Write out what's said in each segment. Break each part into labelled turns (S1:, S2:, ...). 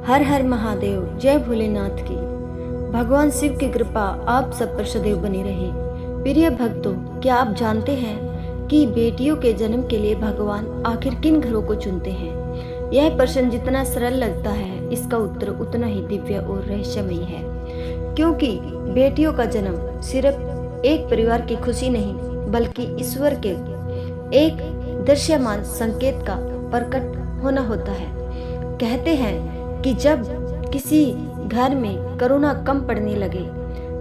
S1: हर हर महादेव, जय भोलेनाथ की। भगवान शिव की कृपा आप सब पर सदैव बनी रहे। प्रिय भक्तों, क्या आप जानते हैं कि बेटियों के जन्म के लिए भगवान आखिर किन घरों को चुनते हैं? यह प्रश्न जितना सरल लगता है, इसका उत्तर उतना ही दिव्य और रहस्यमयी है। क्योंकि बेटियों का जन्म सिर्फ एक परिवार की खुशी नहीं, बल्कि ईश्वर के एक दृश्यमान संकेत का प्रकट होना होता है। कहते हैं कि जब किसी घर में करुणा कम पड़ने लगे,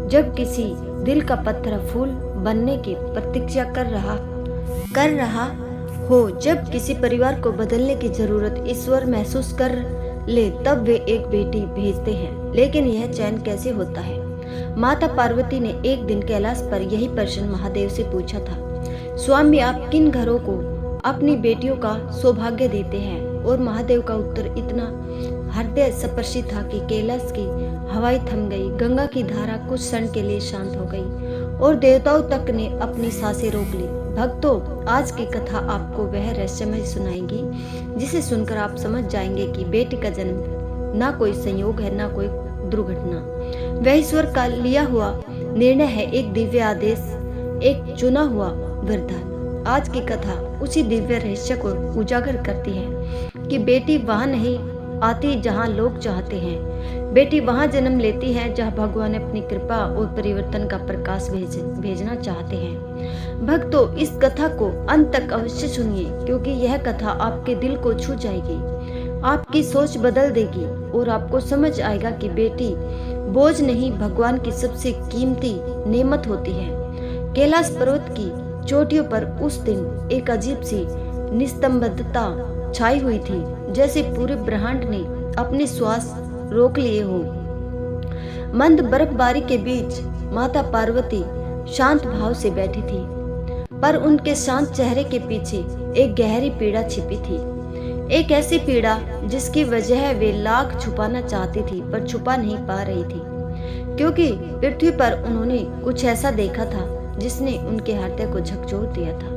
S1: जब किसी दिल का पत्थर फूल बनने की प्रतीक्षा कर रहा हो, जब किसी परिवार को बदलने की जरूरत ईश्वर महसूस कर ले, तब वे एक बेटी भेजते हैं। लेकिन यह चयन कैसे होता है? माता पार्वती ने एक दिन कैलाश पर यही प्रश्न महादेव से पूछा था। स्वामी, आप किन घरों को अपनी बेटियों का सौभाग्य देते हैं? और महादेव का उत्तर इतना हृदय स्पर्शी था कि कैलाश की हवाएं थम गई, गंगा की धारा कुछ क्षण के लिए शांत हो गई और देवताओं तक ने अपनी सांसें रोक ली। भक्तों, आज की कथा आपको वह रहस्यमय सुनाएगी जिसे सुनकर आप समझ जाएंगे कि बेटी का जन्म ना कोई संयोग है, ना कोई दुर्घटना, वह ईश्वर का लिया हुआ निर्णय है, एक दिव्य आदेश, एक चुना हुआ वरदान। आज की कथा उसी दिव्य रहस्य को उजागर करती है कि बेटी वहां नहीं आती जहां लोग चाहते हैं, बेटी वहां जन्म लेती है जहां भगवान अपनी कृपा और परिवर्तन का प्रकाश भेजना चाहते हैं। भक्तों, इस कथा को अंत तक अवश्य सुनिए, क्योंकि यह कथा आपके दिल को छू जाएगी, आपकी सोच बदल देगी और आपको समझ आएगा कि बेटी बोझ नहीं, भगवान की सबसे कीमती नेमत होती है। कैलाश पर्वत की चोटियों पर उस दिन एक अजीब सी निस्तंभता छाई हुई थी, जैसे पूरे ब्रह्मांड ने अपने श्वास रोक लिए हो। मंद बर्फबारी के बीच माता पार्वती शांत भाव से बैठी थी, पर उनके शांत चेहरे के पीछे एक गहरी पीड़ा छिपी थी। एक ऐसी पीड़ा जिसकी वजह वे लाख छुपाना चाहती थी, पर छुपा नहीं पा रही थी, क्योंकि पृथ्वी पर उन्होंने कुछ ऐसा देखा था जिसने उनके हृदय को झकझोर दिया था।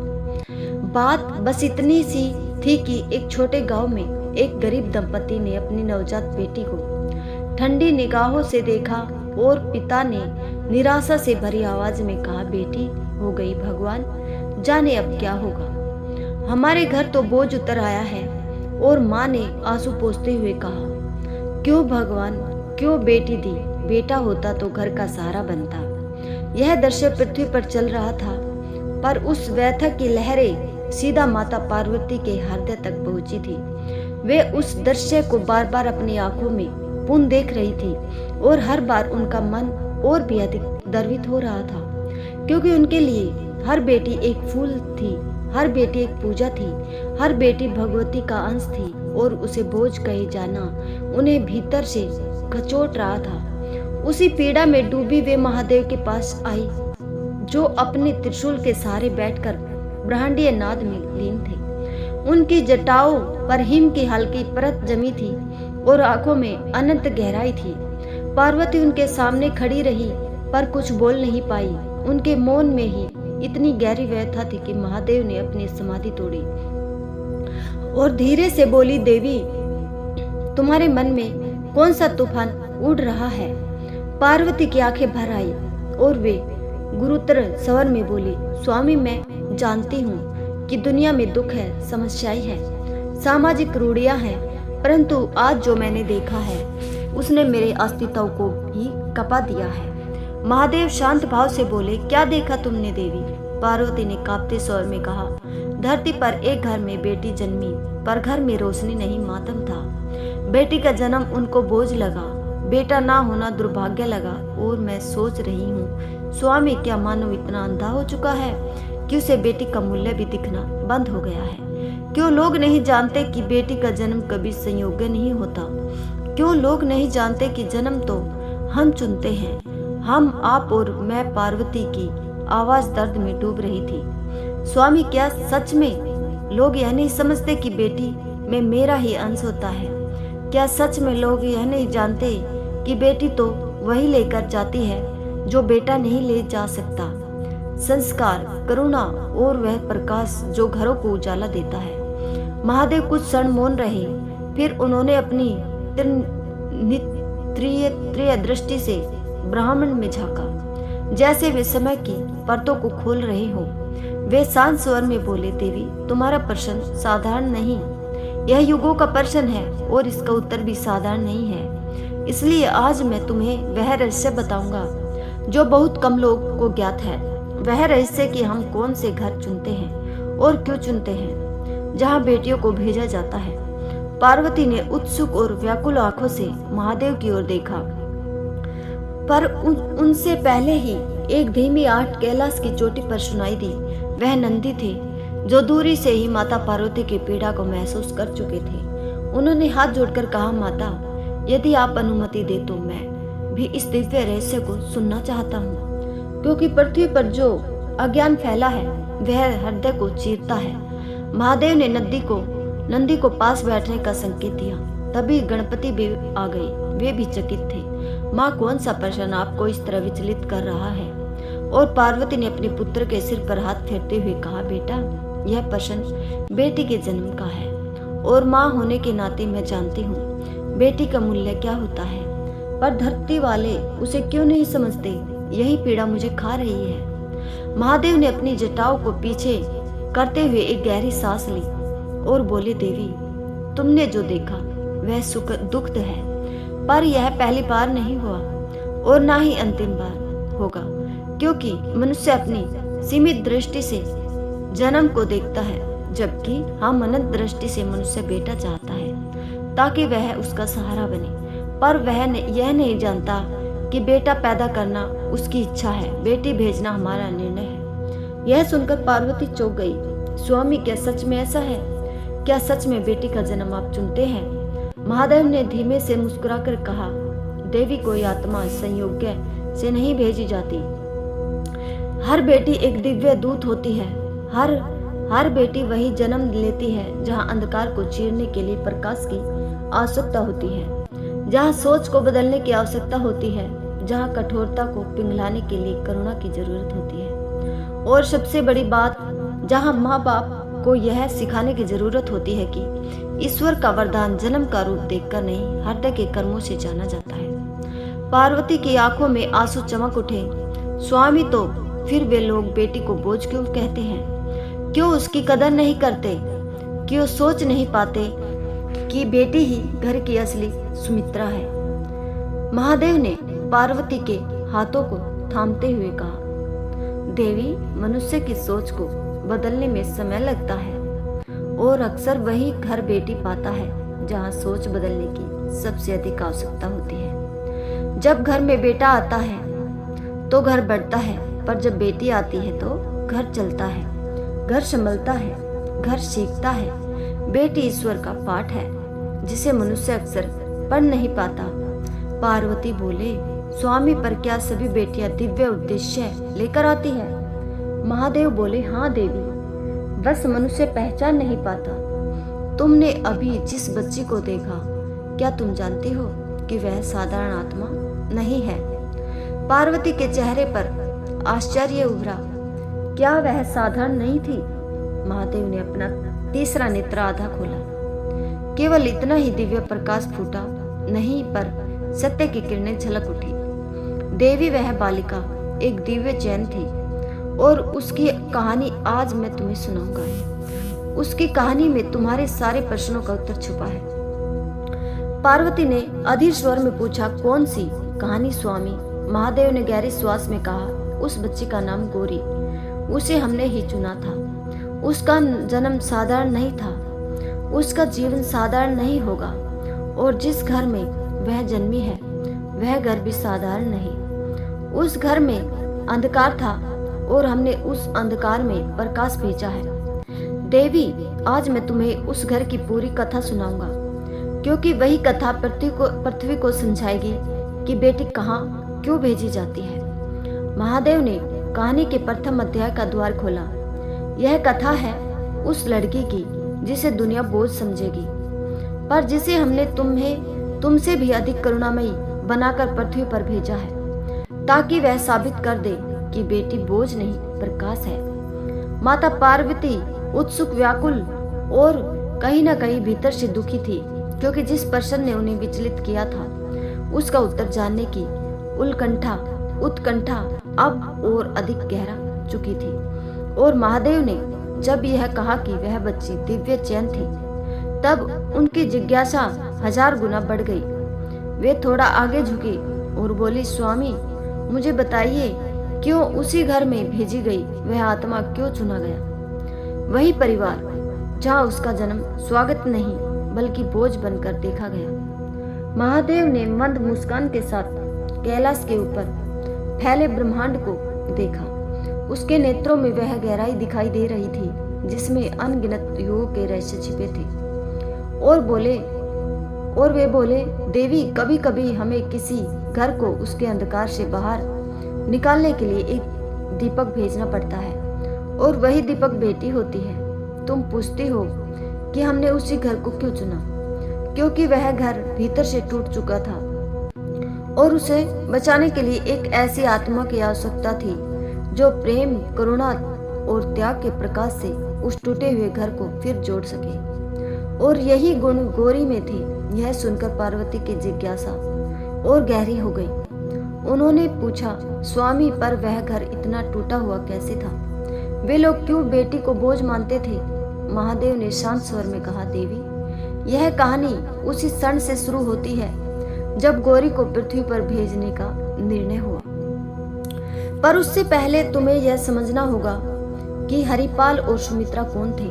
S1: बात बस इतनी सी थी कि एक छोटे गांव में एक गरीब दंपति ने अपनी नवजात बेटी को ठंडी निगाहों से देखा और पिता ने निराशा से भरी आवाज में कहा, बेटी हो गई, भगवान जाने अब क्या होगा। हमारे घर तो बोझ उतर आया है। और माँ ने आंसू पोंछते हुए कहा, क्यों भगवान, क्यों बेटी दी? बेटा होता तो घर का सहारा बनता। यह दृश्य पृथ्वी पर चल रहा था, पर उस व्यथा की लहरें सीधा माता पार्वती के हृदय तक पहुंची थी। वे उस दृश्य को बार बार अपनी आंखों में पुनः देख रही थी और हर बार उनका मन और भी अधिक द्रवित हो रहा था, क्योंकि उनके लिए हर बेटी एक फूल थी, हर बेटी एक पूजा थी, हर बेटी भगवती का अंश थी और उसे बोझ कहे जाना उन्हें भीतर से खचोट रहा था। उसी पीड़ा में डूबी वे महादेव के पास आई, जो अपने त्रिशूल के सहारे बैठकर ब्रह्मांडीय नाद में लीन थे। उनकी जटाओं पर हिम की हल्की परत जमी थी और आंखों में अनंत गहराई थी। पार्वती उनके सामने खड़ी रही, पर कुछ बोल नहीं पाई। उनके मौन में ही इतनी गहरी व्यथा थी कि महादेव ने अपनी समाधि तोड़ी और धीरे से बोली, देवी, तुम्हारे मन में कौन सा तूफान उड़ रहा है? पार्वती की आंखें भर आई और वे गुरुतर स्वर में बोली, स्वामी, मैं जानती हूँ कि दुनिया में दुख है, समस्याएं हैं, सामाजिक रूढ़ियां हैं, परंतु आज जो मैंने देखा है उसने मेरे अस्तित्व को भी कपा दिया है। महादेव शांत भाव से बोले, क्या देखा तुमने देवी? पार्वती ने कांपते स्वर में कहा, धरती पर एक घर में बेटी जन्मी, पर घर में रोशनी नहीं, मातम था। बेटी का जन्म उनको बोझ लगा, बेटा ना होना दुर्भाग्य लगा। और मैं सोच रही हूँ, स्वामी, क्या मानव इतना अंधा हो चुका है कि उसे बेटी का मूल्य भी दिखना बंद हो गया है? क्यों लोग नहीं जानते कि बेटी का जन्म कभी संयोग्य नहीं होता? क्यों लोग नहीं जानते कि जन्म तो हम चुनते हैं? हम, आप और मैं। पार्वती की आवाज दर्द में डूब रही थी। स्वामी, क्या सच में लोग यह नहीं समझते कि बेटी में मेरा ही अंश होता है? क्या सच में लोग यह नहीं जानते कि बेटी तो वही लेकर जाती है जो बेटा नहीं ले जा सकता? संस्कार, करुणा और वह प्रकाश जो घरों को उजाला देता है। महादेव कुछ क्षण मौन रहे, फिर उन्होंने अपनी नेत्रीय दृष्टि से ब्राह्मण में झांका, जैसे वे समय की परतों को खोल रहे हो। वे शांत स्वर में बोले, देवी, तुम्हारा प्रश्न साधारण नहीं, यह युगों का प्रश्न है और इसका उत्तर भी साधारण नहीं है। इसलिए आज मैं तुम्हें वह रहस्य बताऊंगा जो बहुत कम लोगों को ज्ञात है। वह रहस्य कि हम कौन से घर चुनते हैं और क्यों चुनते हैं जहाँ बेटियों को भेजा जाता है। पार्वती ने उत्सुक और व्याकुल आंखों से महादेव की ओर देखा, पर उनसे पहले ही एक धीमी आहट कैलाश की चोटी पर सुनाई दी। वह नंदी थे जो दूरी से ही माता पार्वती की पीड़ा को महसूस कर चुके थे। उन्होंने हाथ जोड़कर कहा, माता, यदि आप अनुमति दे तो मैं भी इस दिव्य रहस्य को सुनना चाहता हूँ, क्योंकि पृथ्वी पर जो अज्ञान फैला है वह हृदय को चीरता है। महादेव ने नंदी को पास बैठने का संकेत दिया। तभी गणपति भी आ गए। वे भी चकित थे। माँ, कौन सा प्रश्न आपको इस तरह विचलित कर रहा है? और पार्वती ने अपने पुत्र के सिर पर हाथ फेरते हुए कहा, बेटा, यह प्रश्न बेटी के जन्म का है और माँ होने के नाते मैं जानती हूँ बेटी का मूल्य क्या होता है, पर धरती वाले उसे क्यों नहीं समझते? यही पीड़ा मुझे खा रही है। महादेव ने अपनी जटाओं को पीछे करते हुए एक गहरी सांस ली और बोले, देवी, तुमने जो देखा वह सुख दुखद है, पर यह पहली बार नहीं हुआ और ना ही अंतिम बार होगा, क्योंकि मनुष्य अपनी सीमित दृष्टि से जन्म को देखता है, जबकि हम अनंत दृष्टि से मनुष्य बेटा चाहता है ताकि वह उसका सहारा बने। पर वह यह नहीं जानता कि बेटा पैदा करना उसकी इच्छा है, बेटी भेजना हमारा निर्णय है। यह सुनकर पार्वती चौंक गई। स्वामी, क्या सच में ऐसा है? क्या सच में बेटी का जन्म आप चुनते हैं? महादेव ने धीमे से मुस्कुराकर कहा, देवी, कोई आत्मा संयोग से नहीं भेजी जाती। हर बेटी एक दिव्य दूत होती है। हर बेटी वही जन्म लेती है जहाँ अंधकार को चीरने के लिए प्रकाश की आवश्यकता होती है, जहाँ सोच को बदलने की आवश्यकता होती है, जहाँ कठोरता को पिघलाने के लिए करुणा की जरूरत होती है, और सबसे बड़ी बात, जहाँ माँ बाप को यह सिखाने की जरूरत होती है कि ईश्वर का वरदान जन्म का रूप देखकर नहीं, हृदय के कर्मों से जाना जाता है। पार्वती की आंखों में आंसू चमक उठे। स्वामी, तो फिर वे लोग बेटी को बोझ क्यों कहते हैं? क्यों उसकी कदर नहीं करते? क्यों सोच नहीं पाते कि बेटी ही घर की असली सुमित्रा है? महादेव ने पार्वती के हाथों को थामते हुए कहा, देवी, मनुष्य की सोच को बदलने में समय लगता है और अक्सर वही घर बेटी पाता है जहाँ सोच बदलने की सबसे अधिक आवश्यकता होती है। जब घर में बेटा आता है तो घर बढ़ता है, पर जब बेटी आती है तो घर चलता है, घर संभलता है, घर सीखता है। बेटी ईश्वर का पाठ है जिसे मनुष्य अक्सर पढ़ नहीं पाता। पार्वती बोले, स्वामी, पर क्या सभी बेटियां दिव्य उद्देश्य लेकर आती है? महादेव बोले, हाँ देवी, बस मनुष्य पहचान नहीं पाता। तुमने अभी जिस बच्ची को देखा, क्या तुम जानती हो कि वह साधारण आत्मा नहीं है? पार्वती के चेहरे पर आश्चर्य उभरा। क्या वह साधारण नहीं थी? महादेव ने अपना तीसरा नेत्र आधा खोला। केवल इतना ही दिव्य प्रकाश फूटा नहीं, पर सत्य की किरणें झलक उठी। देवी, वह बालिका एक दिव्य चैन थी और उसकी कहानी आज मैं तुम्हें सुनाऊंगा। उसकी कहानी में तुम्हारे सारे प्रश्नों का उत्तर छुपा है। पार्वती ने अधीर स्वर में पूछा, कौन सी कहानी स्वामी? महादेव ने गहरे श्वास में कहा, उस बच्ची का नाम गौरी, उसे हमने ही चुना था। उसका जन्म साधारण नहीं था, उसका जीवन साधारण नहीं होगा, और जिस घर में वह जन्मी है वह घर भी साधारण नहीं। उस घर में अंधकार था और हमने उस अंधकार में प्रकाश भेजा है। देवी, आज मैं तुम्हें उस घर की पूरी कथा सुनाऊंगा, क्योंकि वही कथा पृथ्वी को समझाएगी कि बेटी कहाँ क्यों भेजी जाती है। महादेव ने कहानी के प्रथम अध्याय का द्वार खोला। यह कथा है उस लड़की की जिसे दुनिया बोझ समझेगी, पर जिसे हमने तुमसे भी अधिक करुणामयी बनाकर पृथ्वी पर भेजा है, ताकि वह साबित कर दे कि बेटी बोझ नहीं प्रकाश है। माता पार्वती उत्सुक, व्याकुल और कहीं न कहीं भीतर से दुखी थी, क्योंकि जिस प्रश्न ने उन्हें विचलित किया था उसका उत्तर जानने की उत्कंठा अब और अधिक गहरा चुकी थी। और महादेव ने जब यह कहा कि वह बच्ची दिव्य चैन थी, तब उनकी जिज्ञासा 1000 गुना बढ़ गई। वे थोड़ा आगे झुकी और बोली, स्वामी, मुझे बताइए, क्यों उसी घर में भेजी गई वह आत्मा क्यों चुना गया? वही परिवार जहाँ उसका जन्म स्वागत नहीं बल्कि बोझ बनकर देखा गया। महादेव ने मंद मुस्कान के साथ कैलाश के ऊपर फैले ब्रह्मांड को देखा। उसके नेत्रों में वह गहराई दिखाई दे रही थी जिसमें अनगिनत युगों के रहस्य छिपे थे। और वे बोले, देवी, कभी कभी हमें किसी घर को उसके अंधकार से बाहर निकालने के लिए एक दीपक भेजना पड़ता है, और वही दीपक बेटी होती है। तुम पूछती हो कि हमने उसी घर को क्यों चुना? क्योंकि वह घर भीतर से टूट चुका था और उसे बचाने के लिए एक ऐसी आत्मा की आवश्यकता थी जो प्रेम, करुणा और त्याग के प्रकाश से उस टूटे हुए घर को फिर जोड़ सके। और यही गुण गौरी में थे। यह सुनकर पार्वती की जिज्ञासा और गहरी हो गई। उन्होंने पूछा, स्वामी, पर वह घर इतना टूटा हुआ कैसे था? वे लोग क्यों बेटी को बोझ मानते थे? महादेव ने शांत स्वर में कहा, देवी, यह कहानी उसी क्षण से शुरू होती है जब गौरी को पृथ्वी पर भेजने का निर्णय हुआ। पर उससे पहले तुम्हें यह समझना होगा कि हरिपाल और सुमित्रा कौन थे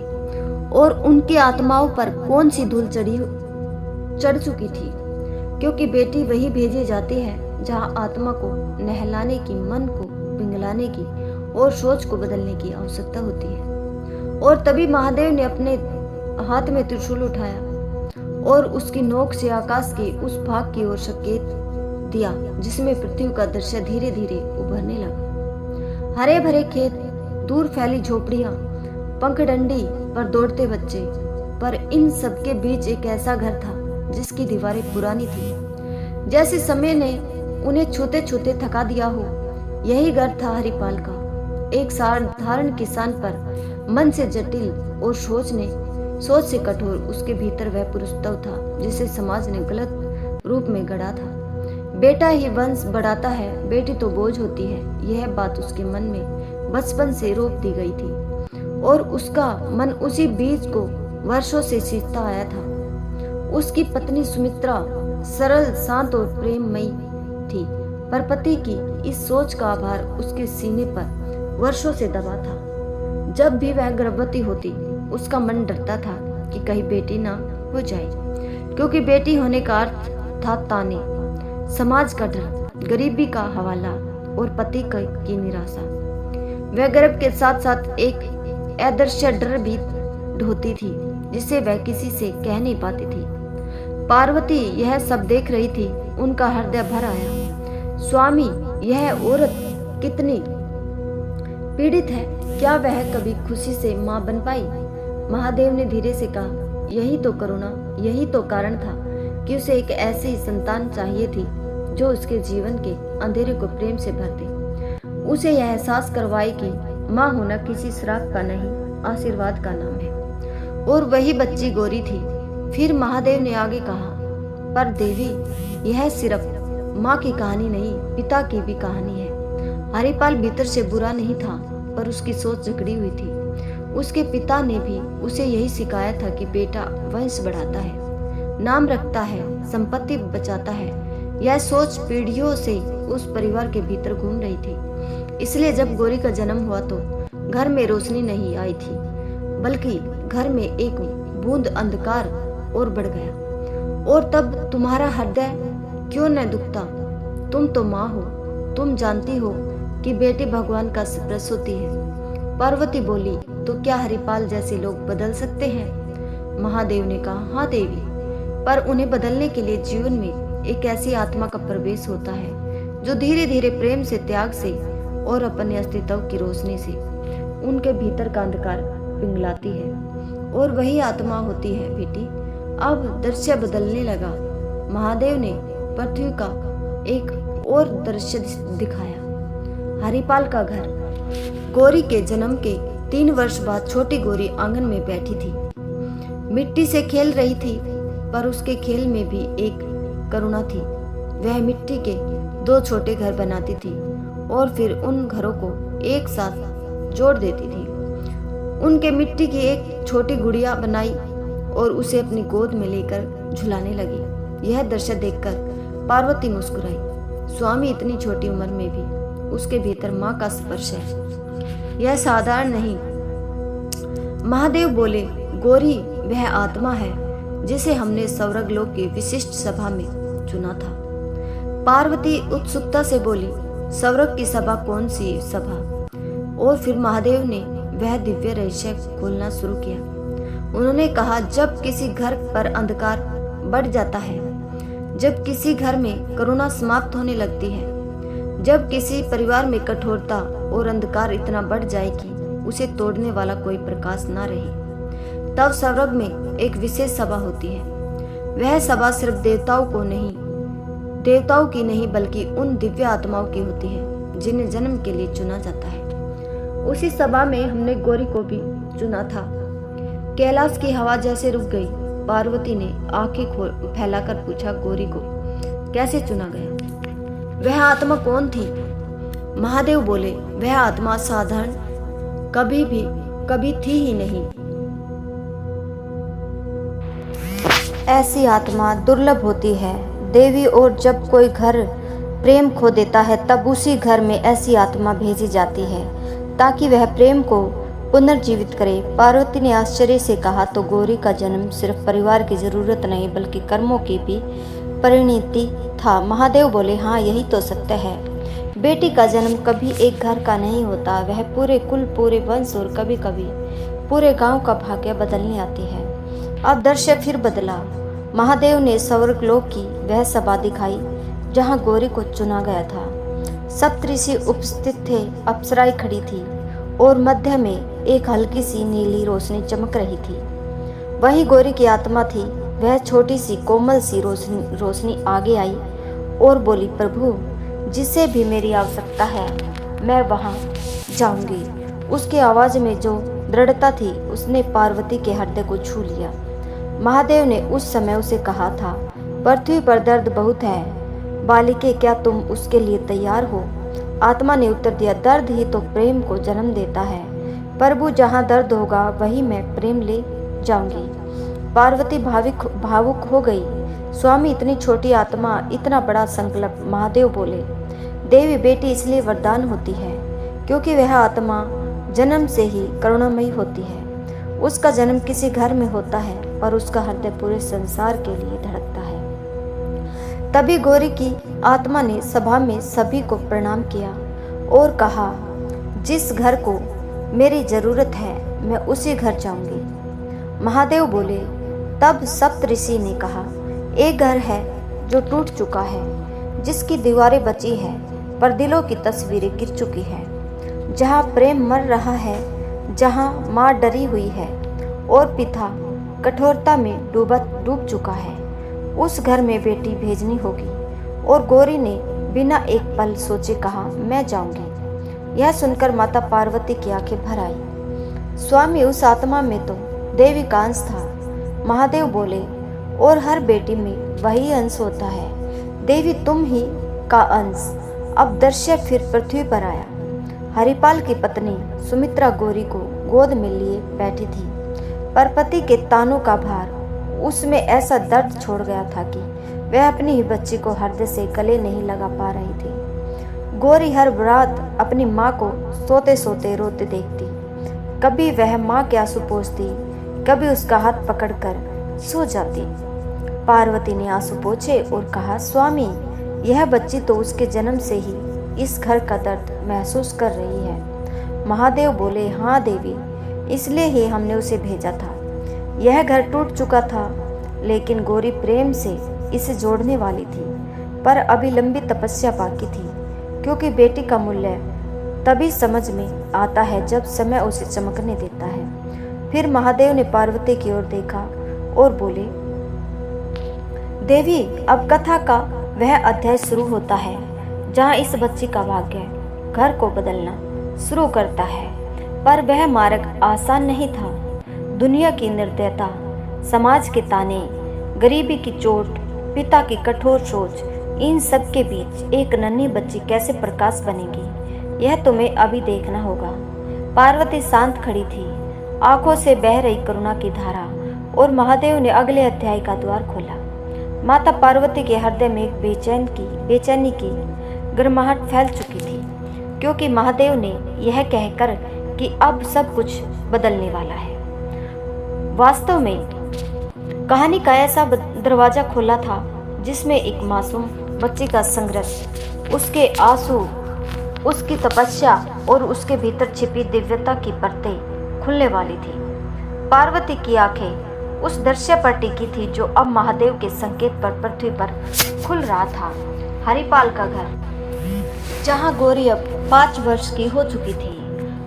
S1: और उनकी आत्माओं पर कौन सी धूल चढ़ चुकी थी। क्योंकि बेटी वही भेजी जाती है जहाँ आत्मा को नहलाने की, मन को पिघलाने की और सोच को बदलने की आवश्यकता होती है। और तभी महादेव ने अपने हाथ में त्रिशूल उठाया और उसकी नोक से आकाश के उस भाग की ओर संकेत दिया जिसमें पृथ्वी का दृश्य धीरे धीरे उभरने लगा। हरे भरे खेत, दूर फैली झोपड़ियां, पंखडंडी पर दौड़ते बच्चे, पर इन सबके बीच एक ऐसा घर था जिसकी दीवारें पुरानी थी, जैसे समय ने उन्हें छूते छूते थका दिया हो। यही घर था हरिपाल का, एक साधारण किसान, पर मन से जटिल और सोच से कठोर। उसके भीतर वह पुरुष तत्व था जिसे समाज ने गलत रूप में गढ़ा था। बेटा ही वंश बढ़ाता है, बेटी तो बोझ होती है। यह बात उसके मन में बचपन से रोप दी गई थी और उसका मन उसी बीज को वर्षों से सींचता आया था। उसकी पत्नी सुमित्रा सरल, शांत और प्रेममयी थी, पर पति की इस सोच का आभार उसके सीने पर वर्षों से दबा था। जब भी वह गर्भवती होती, उसका मन डरता था कि कहीं बेटी ना हो जाए, क्योंकि बेटी होने का अर्थ था ताने, समाज का डर, गरीबी का हवाला और पति की निराशा। वह गर्भ के साथ साथ एक अदृश्य डर भी ढोती थी जिसे वह किसी से कह नहीं पाती थी। पार्वती यह सब देख रही थी। उनका हृदय भर आया। स्वामी, यह औरत कितनी पीड़ित है, क्या वह कभी खुशी से मां बन पाई? महादेव ने धीरे से कहा, यही तो करुणा, यही तो कारण था कि उसे एक ऐसी संतान चाहिए थी जो उसके जीवन के अंधेरे को प्रेम से भर दे, उसे यह एहसास करवाए कि मां होना किसी श्राप का नहीं, आशीर्वाद का नाम है। और वही बच्ची गौरी थी। फिर महादेव ने आगे कहा, पर देवी, यह सिर्फ माँ की कहानी नहीं, पिता की भी कहानी है। हरिपाल भीतर से बुरा नहीं था, पर उसकी सोच जकड़ी हुई थी। उसके पिता ने भी उसे यही सिखाया था कि बेटा वंश बढ़ाता है, नाम रखता है, संपत्ति बचाता है। यह सोच पीढ़ियों से उस परिवार के भीतर घूम रही थी। इसलिए जब गौरी का जन्म हुआ तो घर में रोशनी नहीं आई थी, बल्कि घर में एक बूंद अंधकार और बढ़ गया। और तब तुम्हारा हृदय क्यों न दुखता? तुम तो माँ हो, तुम जानती हो कि बेटी भगवान का स्पर्श होती है। पार्वती बोली, तो क्या हरिपाल जैसे लोग बदल सकते हैं? महादेव ने कहा, हाँ देवी, पर उन्हें बदलने के लिए जीवन में एक ऐसी आत्मा का प्रवेश होता है जो धीरे धीरे प्रेम से, त्याग से और अपने अस्तित्व की रोशनी से उनके भीतर का अंधकार पिघलाती है। और वही आत्मा होती है बेटी। अब दृश्य बदलने लगा। महादेव ने पृथ्वी का एक और दृश्य दिखाया, हरिपाल का घर। गौरी के जन्म के 3 वर्ष बाद छोटी गौरी आंगन में बैठी थी, मिट्टी से खेल रही थी, पर उसके खेल में भी एक करुणा थी। वह मिट्टी के 2 छोटे घर बनाती थी और फिर उन घरों को एक साथ जोड़ देती थी। उनके मिट्टी की एक छोटी गुड़िया बनाई और उसे अपनी गोद में लेकर झुलाने लगी। यह दृश्य देखकर पार्वती मुस्कुराई। स्वामी इतनी छोटी उम्र में भी उसके भीतर माँ का स्पर्श है, यह साधारण नहीं। महादेव बोले, गौरी वह आत्मा है जिसे हमने स्वर्ग लोक की विशिष्ट सभा में चुना था। पार्वती उत्सुकता से बोली, स्वर्ग की सभा कौन सी सभा? और फिर महादेव ने वह दिव्य रहस्य खोलना शुरू किया। उन्होंने कहा, जब किसी घर पर अंधकार बढ़ जाता है, जब किसी घर में करुणा समाप्त होने लगती है, जब किसी परिवार में कठोरता और अंधकार इतना बढ़ जाए कि उसे तोड़ने वाला कोई प्रकाश ना रहे, तब स्वर्ग में एक विशेष सभा होती है। वह सभा सिर्फ देवताओं की नहीं बल्कि उन दिव्य आत्माओं की होती है जिन्हें जन्म के लिए चुना जाता है। उसी सभा में हमने गौरी को भी चुना था। कैलाश की हवा जैसे रुक गई। पार्वती ने आंखें फैलाकर पूछा, गौरी को कैसे चुना गया? वह आत्मा कौन थी? महादेव बोले, वह आत्मा साधारण कभी थी ही नहीं। ऐसी आत्मा दुर्लभ होती है देवी, और जब कोई घर प्रेम खो देता है तब उसी घर में ऐसी आत्मा भेजी जाती है ताकि वह प्रेम को पुनर्जीवित करे। पार्वती ने आश्चर्य से कहा, तो गौरी का जन्म सिर्फ परिवार की जरूरत नहीं बल्कि कर्मों की भी परिणति था। महादेव बोले, हाँ यही तो सत्य है। बेटी का जन्म कभी एक घर का नहीं होता, वह पूरे कुल, पूरे वंश और कभी कभी पूरे गांव का भाग्य बदलने आती है। अब दृश्य फिर बदला। महादेव ने स्वर्ग लोक की वह सभा दिखाई जहां गौरी को चुना गया था। सप्तऋषि उपस्थित थे, अप्सराएं खड़ी थी और मध्य में एक हल्की सी नीली रोशनी चमक रही थी। वही गौरी की आत्मा थी। वह छोटी सी कोमल सी रोशनी आगे आई और बोली, प्रभु जिसे भी मेरी आवश्यकता है मैं वहां जाऊंगी। उसकी आवाज में जो दृढ़ता थी उसने पार्वती के हृदय को छू लिया। महादेव ने उस समय उसे कहा था, पृथ्वी पर दर्द बहुत है बालिके, क्या तुम उसके लिए तैयार हो? आत्मा ने उत्तर दिया, दर्द ही तो प्रेम को जन्म देता है। प्रभु जहाँ दर्द होगा वही मैं प्रेम ले जाऊंगी। पार्वती भावुक हो गई। स्वामी इतनी छोटी आत्मा, इतना बड़ा संकल्प। महादेव बोले, देवी बेटी इसलिए वरदान होती है क्योंकि वह आत्मा जन्म से ही करुणामयी होती है। उसका जन्म किसी घर में होता है पर उसका हृदय पूरे संसार के लिए धड़कता है। तभी गौरी की आत्मा ने सभा में सभी को प्रणाम किया और कहा, जिस घर को मेरी जरूरत है मैं उसी घर जाऊंगी। महादेव बोले, तब सप्तऋषि ने कहा, एक घर है जो टूट चुका है, जिसकी दीवारें बची है पर दिलों की तस्वीरें गिर चुकी है, जहाँ प्रेम मर रहा है, जहाँ माँ डरी हुई है और पिता कठोरता में डूब चुका है। उस घर में बेटी भेजनी होगी। और गौरी ने बिना एक पल सोचे कहा, मैं जाऊंगी। यह सुनकर माता पार्वती की आंखें भर आई। स्वामी, उस आत्मा में तो देवी का अंश था। महादेव बोले, और हर बेटी में वही अंश होता है, देवी तुम ही का अंश। अब दृश्य फिर पृथ्वी पर आया। हरिपाल की पत्नी सुमित्रा गौरी को गोद में लिए बैठी थी, पर पति के तानों का भार उसमें ऐसा दर्द छोड़ गया था कि वह अपनी ही बच्ची को हृदय से गले नहीं लगा पा रही थी। गौरी हर रात अपनी माँ को सोते सोते रोते देखती। कभी वह माँ के आंसू पोंछती, कभी उसका हाथ पकड़कर सो जाती। पार्वती ने आंसू पोंछे और कहा, स्वामी यह बच्ची तो उसके जन्म से ही इस घर का दर्द महसूस कर रही है। महादेव बोले, हाँ देवी, इसलिए ही हमने उसे भेजा था। यह घर टूट चुका था लेकिन गौरी प्रेम से इसे जोड़ने वाली थी, पर अभी लंबी तपस्या बाकी थी, क्योंकि बेटी का मूल्य तभी समझ में आता है जब समय उसे चमकने देता है। फिर महादेव ने पार्वती की ओर देखा और बोले, देवी अब कथा का वह अध्याय शुरू होता है जहाँ इस बच्ची का भाग्य घर को बदलना शुरू करता है। पर वह मार्ग आसान नहीं था। दुनिया की निर्दयता, समाज के ताने, गरीबी की चोट, पिता की कठोर सोच, इन सब के बीच एक नन्ही बच्ची कैसे प्रकाश बनेगी, यह तुम्हें अभी देखना होगा। पार्वती शांत खड़ी थी, आंखों से बह रही करुणा की धारा, और महादेव ने अगले अध्याय का द्वार खोला। माता पार्वती के हृदय में एक बेचैनी की गर्माहट फैल चुकी थी, क्योंकि महादेव ने यह कहकर कि अब सब कुछ बदलने वाला है। वास्तव में कहानी का ऐसा दरवाजा खोला था जिसमें एक मासूम बच्ची का संघर्ष, उसके आंसू, उसकी तपस्या और उसके भीतर छिपी दिव्यता की परतें खुलने वाली थी। पार्वती की आंखें उस दृश्य पर टिकी थी जो अब महादेव के संकेत पर पृथ्वी पर खुल रहा था। हरिपाल का घर, जहां गौरी अब 5 वर्ष की हो चुकी थी,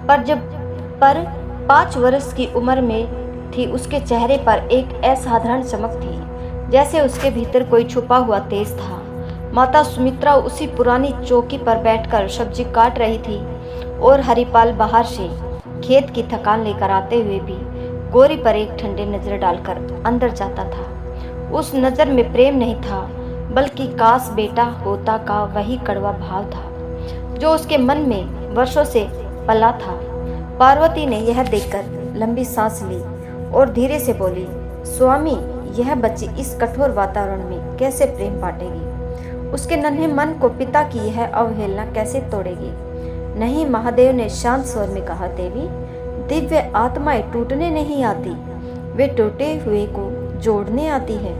S1: पर 5 वर्ष की उम्र में थी, उसके चेहरे पर एक असाधारण चमक थी, जैसे उसके भीतर कोई छुपा हुआ तेज था। माता सुमित्रा उसी पुरानी चौकी पर बैठकर सब्जी काट रही थी, और हरिपाल बाहर से खेत की थकान लेकर आते हुए भी गौरी पर एक ठंडे नजर डालकर अंदर जाता था। उस नजर में प्रेम नहीं था, बल्कि काश बेटा होता का वही कड़वा भाव था जो उसके मन में वर्षों से पला था। पार्वती ने यह देखकर लंबी सांस ली और धीरे से बोली, स्वामी, यह बच्ची इस कठोर वातावरण में कैसे प्रेम बांटेगी? उसके नन्हे मन को पिता की यह अवहेलना कैसे तोड़ेगी? नहीं, महादेव ने शांत स्वर में कहा, देवी, दिव्य आत्माएं टूटने नहीं आती, वे टूटे हुए को जोड़ने आती है।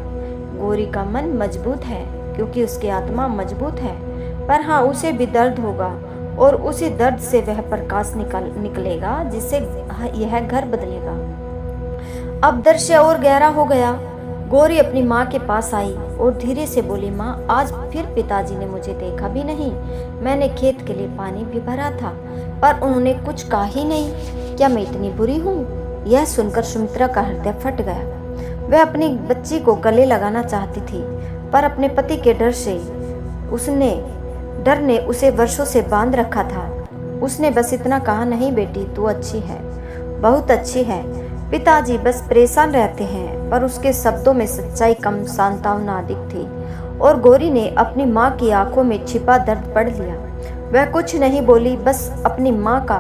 S1: गौरी का मन मजबूत है क्योंकि उसकी आत्मा मजबूत है, पर हाँ, उसे भी दर्द होगा, और उसी दर्द से वह प्रकाश निकलेगा जिससे यह घर बदलेगा। अब दृश्य और गहरा हो गया। गौरी अपनी माँ के पास आई और धीरे से बोली, माँ, आज फिर पिताजी ने मुझे देखा भी नहीं। मैंने खेत के लिए पानी भी भरा था, पर उन्होंने कुछ कहा ही नहीं। क्या मैं इतनी बुरी हूँ? यह सुनकर सुमित्रा का हृदय फट गया। वह अपनी बच्ची को गले लगाना चाहती थी, पर अपने पति के डर ने उसे वर्षों से बांध रखा था। उसने बस इतना कहा, नहीं बेटी, तू अच्छी है, बहुत अच्छी है। पिताजी बस परेशान रहते हैं। पर उसके शब्दों में सच्चाई कम, सांत्वना अधिक थी, और गौरी ने अपनी माँ की आंखों में छिपा दर्द पढ़ लिया। वह कुछ नहीं बोली, बस अपनी माँ का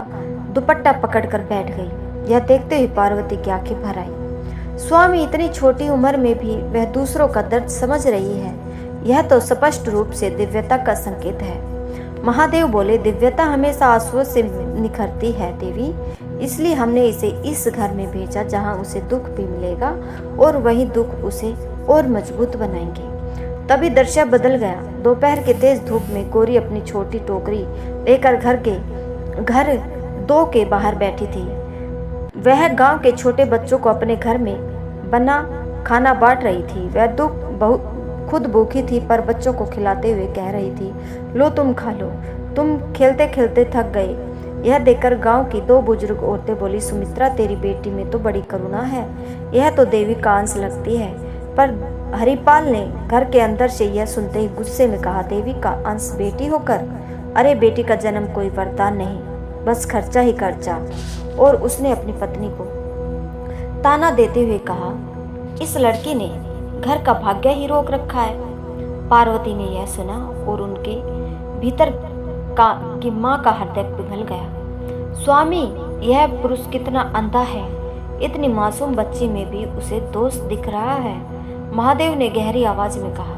S1: दुपट्टा पकड़कर बैठ गई। यह देखते हुए पार्वती की आंखें भर आई। स्वामी, इतनी छोटी उम्र में भी वह दूसरों का दर्द समझ रही है, यह तो स्पष्ट रूप से दिव्यता का संकेत है। महादेव बोले, दिव्यता हमेशा आंसुओं से निखरती है देवी, इसलिए हमने इसे इस घर में भेजा जहां उसे दुख भी मिलेगा, और वही दुख उसे और मजबूत बनाएंगे। तभी दृश्य बदल गया। दोपहर के तेज धूप में गौरी अपनी छोटी टोकरी लेकर घर 2 के बाहर बैठी थी। वह गांव के छोटे बच्चों को अपने घर में बना खाना बांट रही थी। वह खुद भूखी थी, पर बच्चों को खिलाते हुए कह रही थी, लो तुम खा लो, तुम खेलते खेलते थक गए। यह देखकर गांव की 2 बुजुर्ग औरतें बोली, सुमित्रा, तेरी बेटी में तो बड़ी करुणा है, यह तो देवी का अंश लगती है। पर हरिपाल ने घर के अंदर से यह सुनते ही गुस्से में कहा, देवी का अंश बेटी होकर? अरे, बेटी का जन्म कोई वरदान नहीं, बस खर्चा ही खर्चा। और उसने अपनी पत्नी को ताना देते हुए कहा, इस लड़की ने घर का भाग्य ही रोक रखा है। पार्वती ने यह सुना और उनके भीतर की माँ का हृदय पिघल गया। स्वामी, यह पुरुष कितना अंधा है, इतनी मासूम बच्ची में भी उसे दोष दिख रहा है। महादेव ने गहरी आवाज में कहा,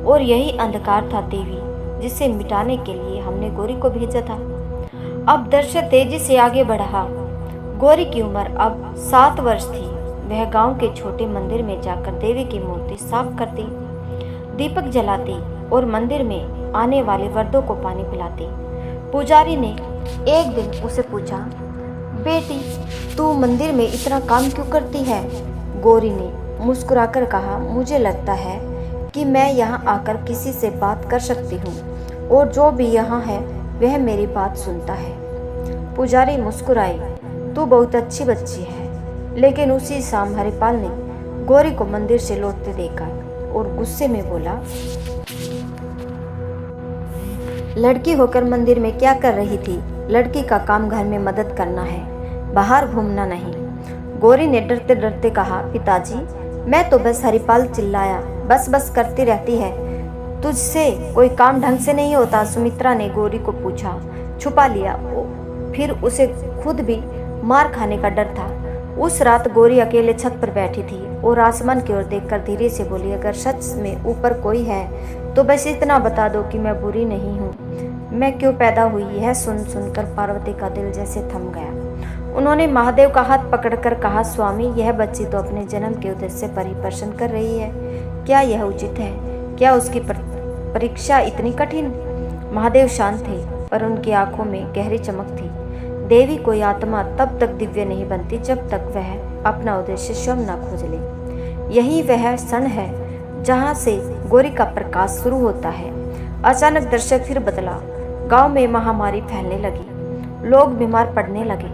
S1: और यही अंधकार था देवी, जिसे मिटाने के लिए हमने गौरी को भेजा था। अब दृश्य तेजी से आगे बढ़ा। गौरी की उम्र अब 7 वर्ष थी। वह गांव के छोटे मंदिर में जाकर देवी की मूर्ति साफ करती, दीपक जलाती और मंदिर में आने वाले वर्दों को पानी पिलाती। पुजारी ने एक दिन उसे पूछा, बेटी, तू मंदिर में इतना काम क्यों करती है? गौरी ने मुस्कुराकर कहा, मुझे लगता है कि मैं यहाँ आकर किसी से बात कर सकती हूँ, और जो भी यहाँ है वह मेरी बात सुनता है। पुजारी मुस्कुराए, तू बहुत अच्छी बच्ची है। लेकिन उसी शाम हरिपाल ने गौरी को मंदिर से लौटते देखा और गुस्से में बोला, लड़की होकर मंदिर में क्या कर रही थी? लड़की का काम घर में मदद करना है, बाहर घूमना नहीं। गौरी ने डरते डरते कहा, पिताजी, मैं तो बस। हरिपाल चिल्लाया, बस बस करती रहती है, तुझसे कोई काम ढंग से नहीं होता, सुमित्रा ने गौरी को पूछा। छुपा लिया। फिर उसे खुद भी मार खाने का डर था। उस रात गौरी अकेले छत पर बैठी थी और आसमान की ओर देखकर धीरे से बोली, अगर सच में ऊपर कोई है तो बस इतना बता दो कि मैं बुरी नहीं हूँ। मैं क्यों पैदा हुई? यह सुनकर पार्वती का दिल जैसे थम गया। उन्होंने महादेव का हाथ पकड़कर कहा, स्वामी, यह बच्ची तो अपने जन्म के उद्देश्य से परिप्रश्न कर रही है। क्या यह उचित है? क्या उसकी परीक्षा इतनी कठिन? महादेव शांत थे, पर उनकी आंखों में गहरी चमक थी। देवी कोई आत्मा तब तक दिव्य नहीं बनती जब तक वह अपना उद्देश्य स्वयं न खोज ले। यही वह क्षण है जहाँ से गौरी का प्रकाश शुरू होता है। अचानक दृश्य फिर बदला। गांव में महामारी फैलने लगी, लोग बीमार पड़ने लगे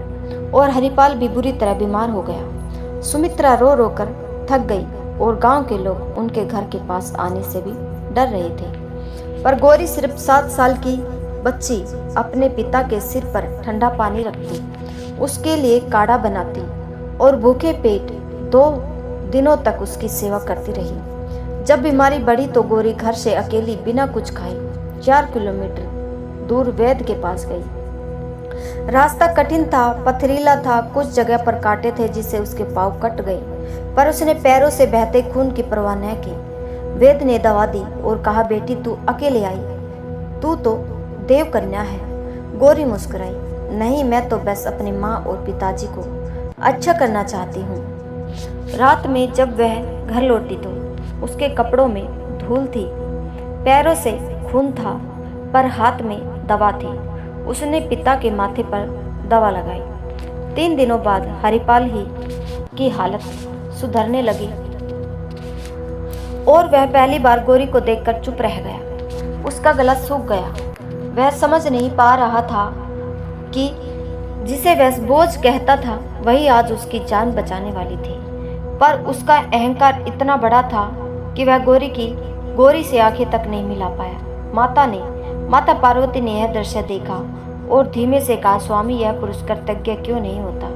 S1: और हरिपाल भी बुरी तरह बीमार हो गया। सुमित्रा रो रो कर थक गई और गांव के लोग उनके घर के पास आने से भी डर रहे थे। पर गौरी सिर्फ 7 साल की बच्ची अपने पिता के सिर पर ठंडा पानी रखती, उसके लिए काढ़ा बनाती और भूखे पेट 2 दिनों तक उसकी सेवा करती रही। जब बीमारी बढ़ी तो गौरी घर से अकेली बिना कुछ खाए 4 किलोमीटर दूर वैद्य के पास गई। रास्ता कठिन था, पथरीला था, कुछ जगह पर कांटे थे जिससे उसके पांव कट गए, पर उसने पैरों से बहते खून की परवाह न की। वैद्य ने दवा दी और कहा, बेटी तू अकेले आई, तू तो देव कन्या है। गौरी मुस्कुराई, नहीं, मैं तो बस अपनी माँ और पिताजी को अच्छा करना चाहती हूँ। रात में जब वह घर लौटी तो उसके कपड़ों में धूल थी, पैरों से खून था, पर हाथ में दवा थी। उसने पिता के माथे पर दवा लगाई। 3 दिनों बाद हरिपाल ही की हालत सुधरने लगी और वह पहली बार गौरी को देखकर चुप रह गया। उसका गला सूख गया। वह समझ नहीं पा रहा था कि जिसे वह बोझ कहता था वही आज उसकी जान बचाने वाली थी, पर उसका अहंकार इतना बड़ा था कि वह गौरी से आंखें तक नहीं मिला पाया। माता पार्वती ने यह दृश्य देखा और धीमे से कहा, स्वामी, यह पुरुष कृतज्ञ क्यों नहीं होता?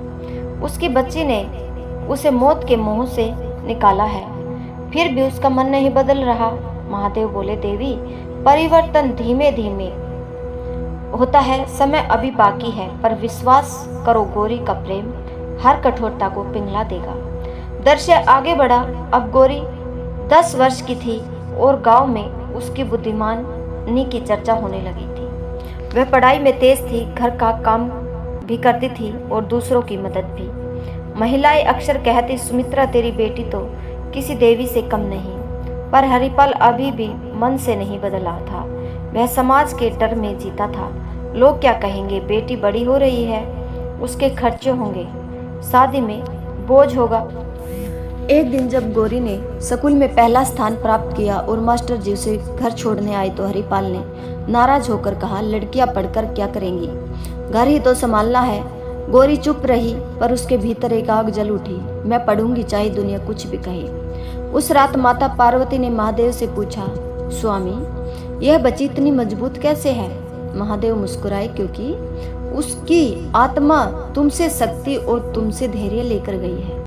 S1: उसकी बच्ची ने उसे मौत के मुंह से निकाला है, फिर भी उसका मन नहीं बदल रहा। महादेव बोले, देवी, परिवर्तन धीमे धीमे होता है, समय अभी बाकी है, पर विश्वास करो, गौरी का प्रेम हर कठोरता को पिघला देगा। दृश्य आगे बढ़ा। अब गौरी 10 वर्ष की थी और गांव में उसकी बुद्धिमानी की चर्चा होने लगी थी। वह पढ़ाई में तेज थी, घर का काम भी करती थी और दूसरों की मदद भी। महिलाएं अक्सर कहती, सुमित्रा तेरी बेटी तो किसी देवी से कम नहीं, पर हरिपाल अभी भी मन से नहीं बदला था। वह समाज के डर में जीता था। लोग क्या कहेंगे? बेटी बड़ी हो रही है, उसके खर्चे होंगे, शादी में बोझ होगा। एक दिन जब गौरी ने स्कूल में पहला स्थान प्राप्त किया और मास्टर जी उसे घर छोड़ने आए तो हरिपाल ने नाराज होकर कहा, लड़कियां पढ़कर क्या करेंगी, घर ही तो संभालना है। गौरी चुप रही, पर उसके भीतर एक आग जल उठी। मैं पढ़ूंगी, चाहे दुनिया कुछ भी कहे। उस रात माता पार्वती ने महादेव से पूछा, स्वामी, यह बच्ची इतनी मजबूत कैसे है? महादेव मुस्कुराए, क्योंकि उसकी आत्मा तुमसे शक्ति और तुमसे धैर्य लेकर गई है,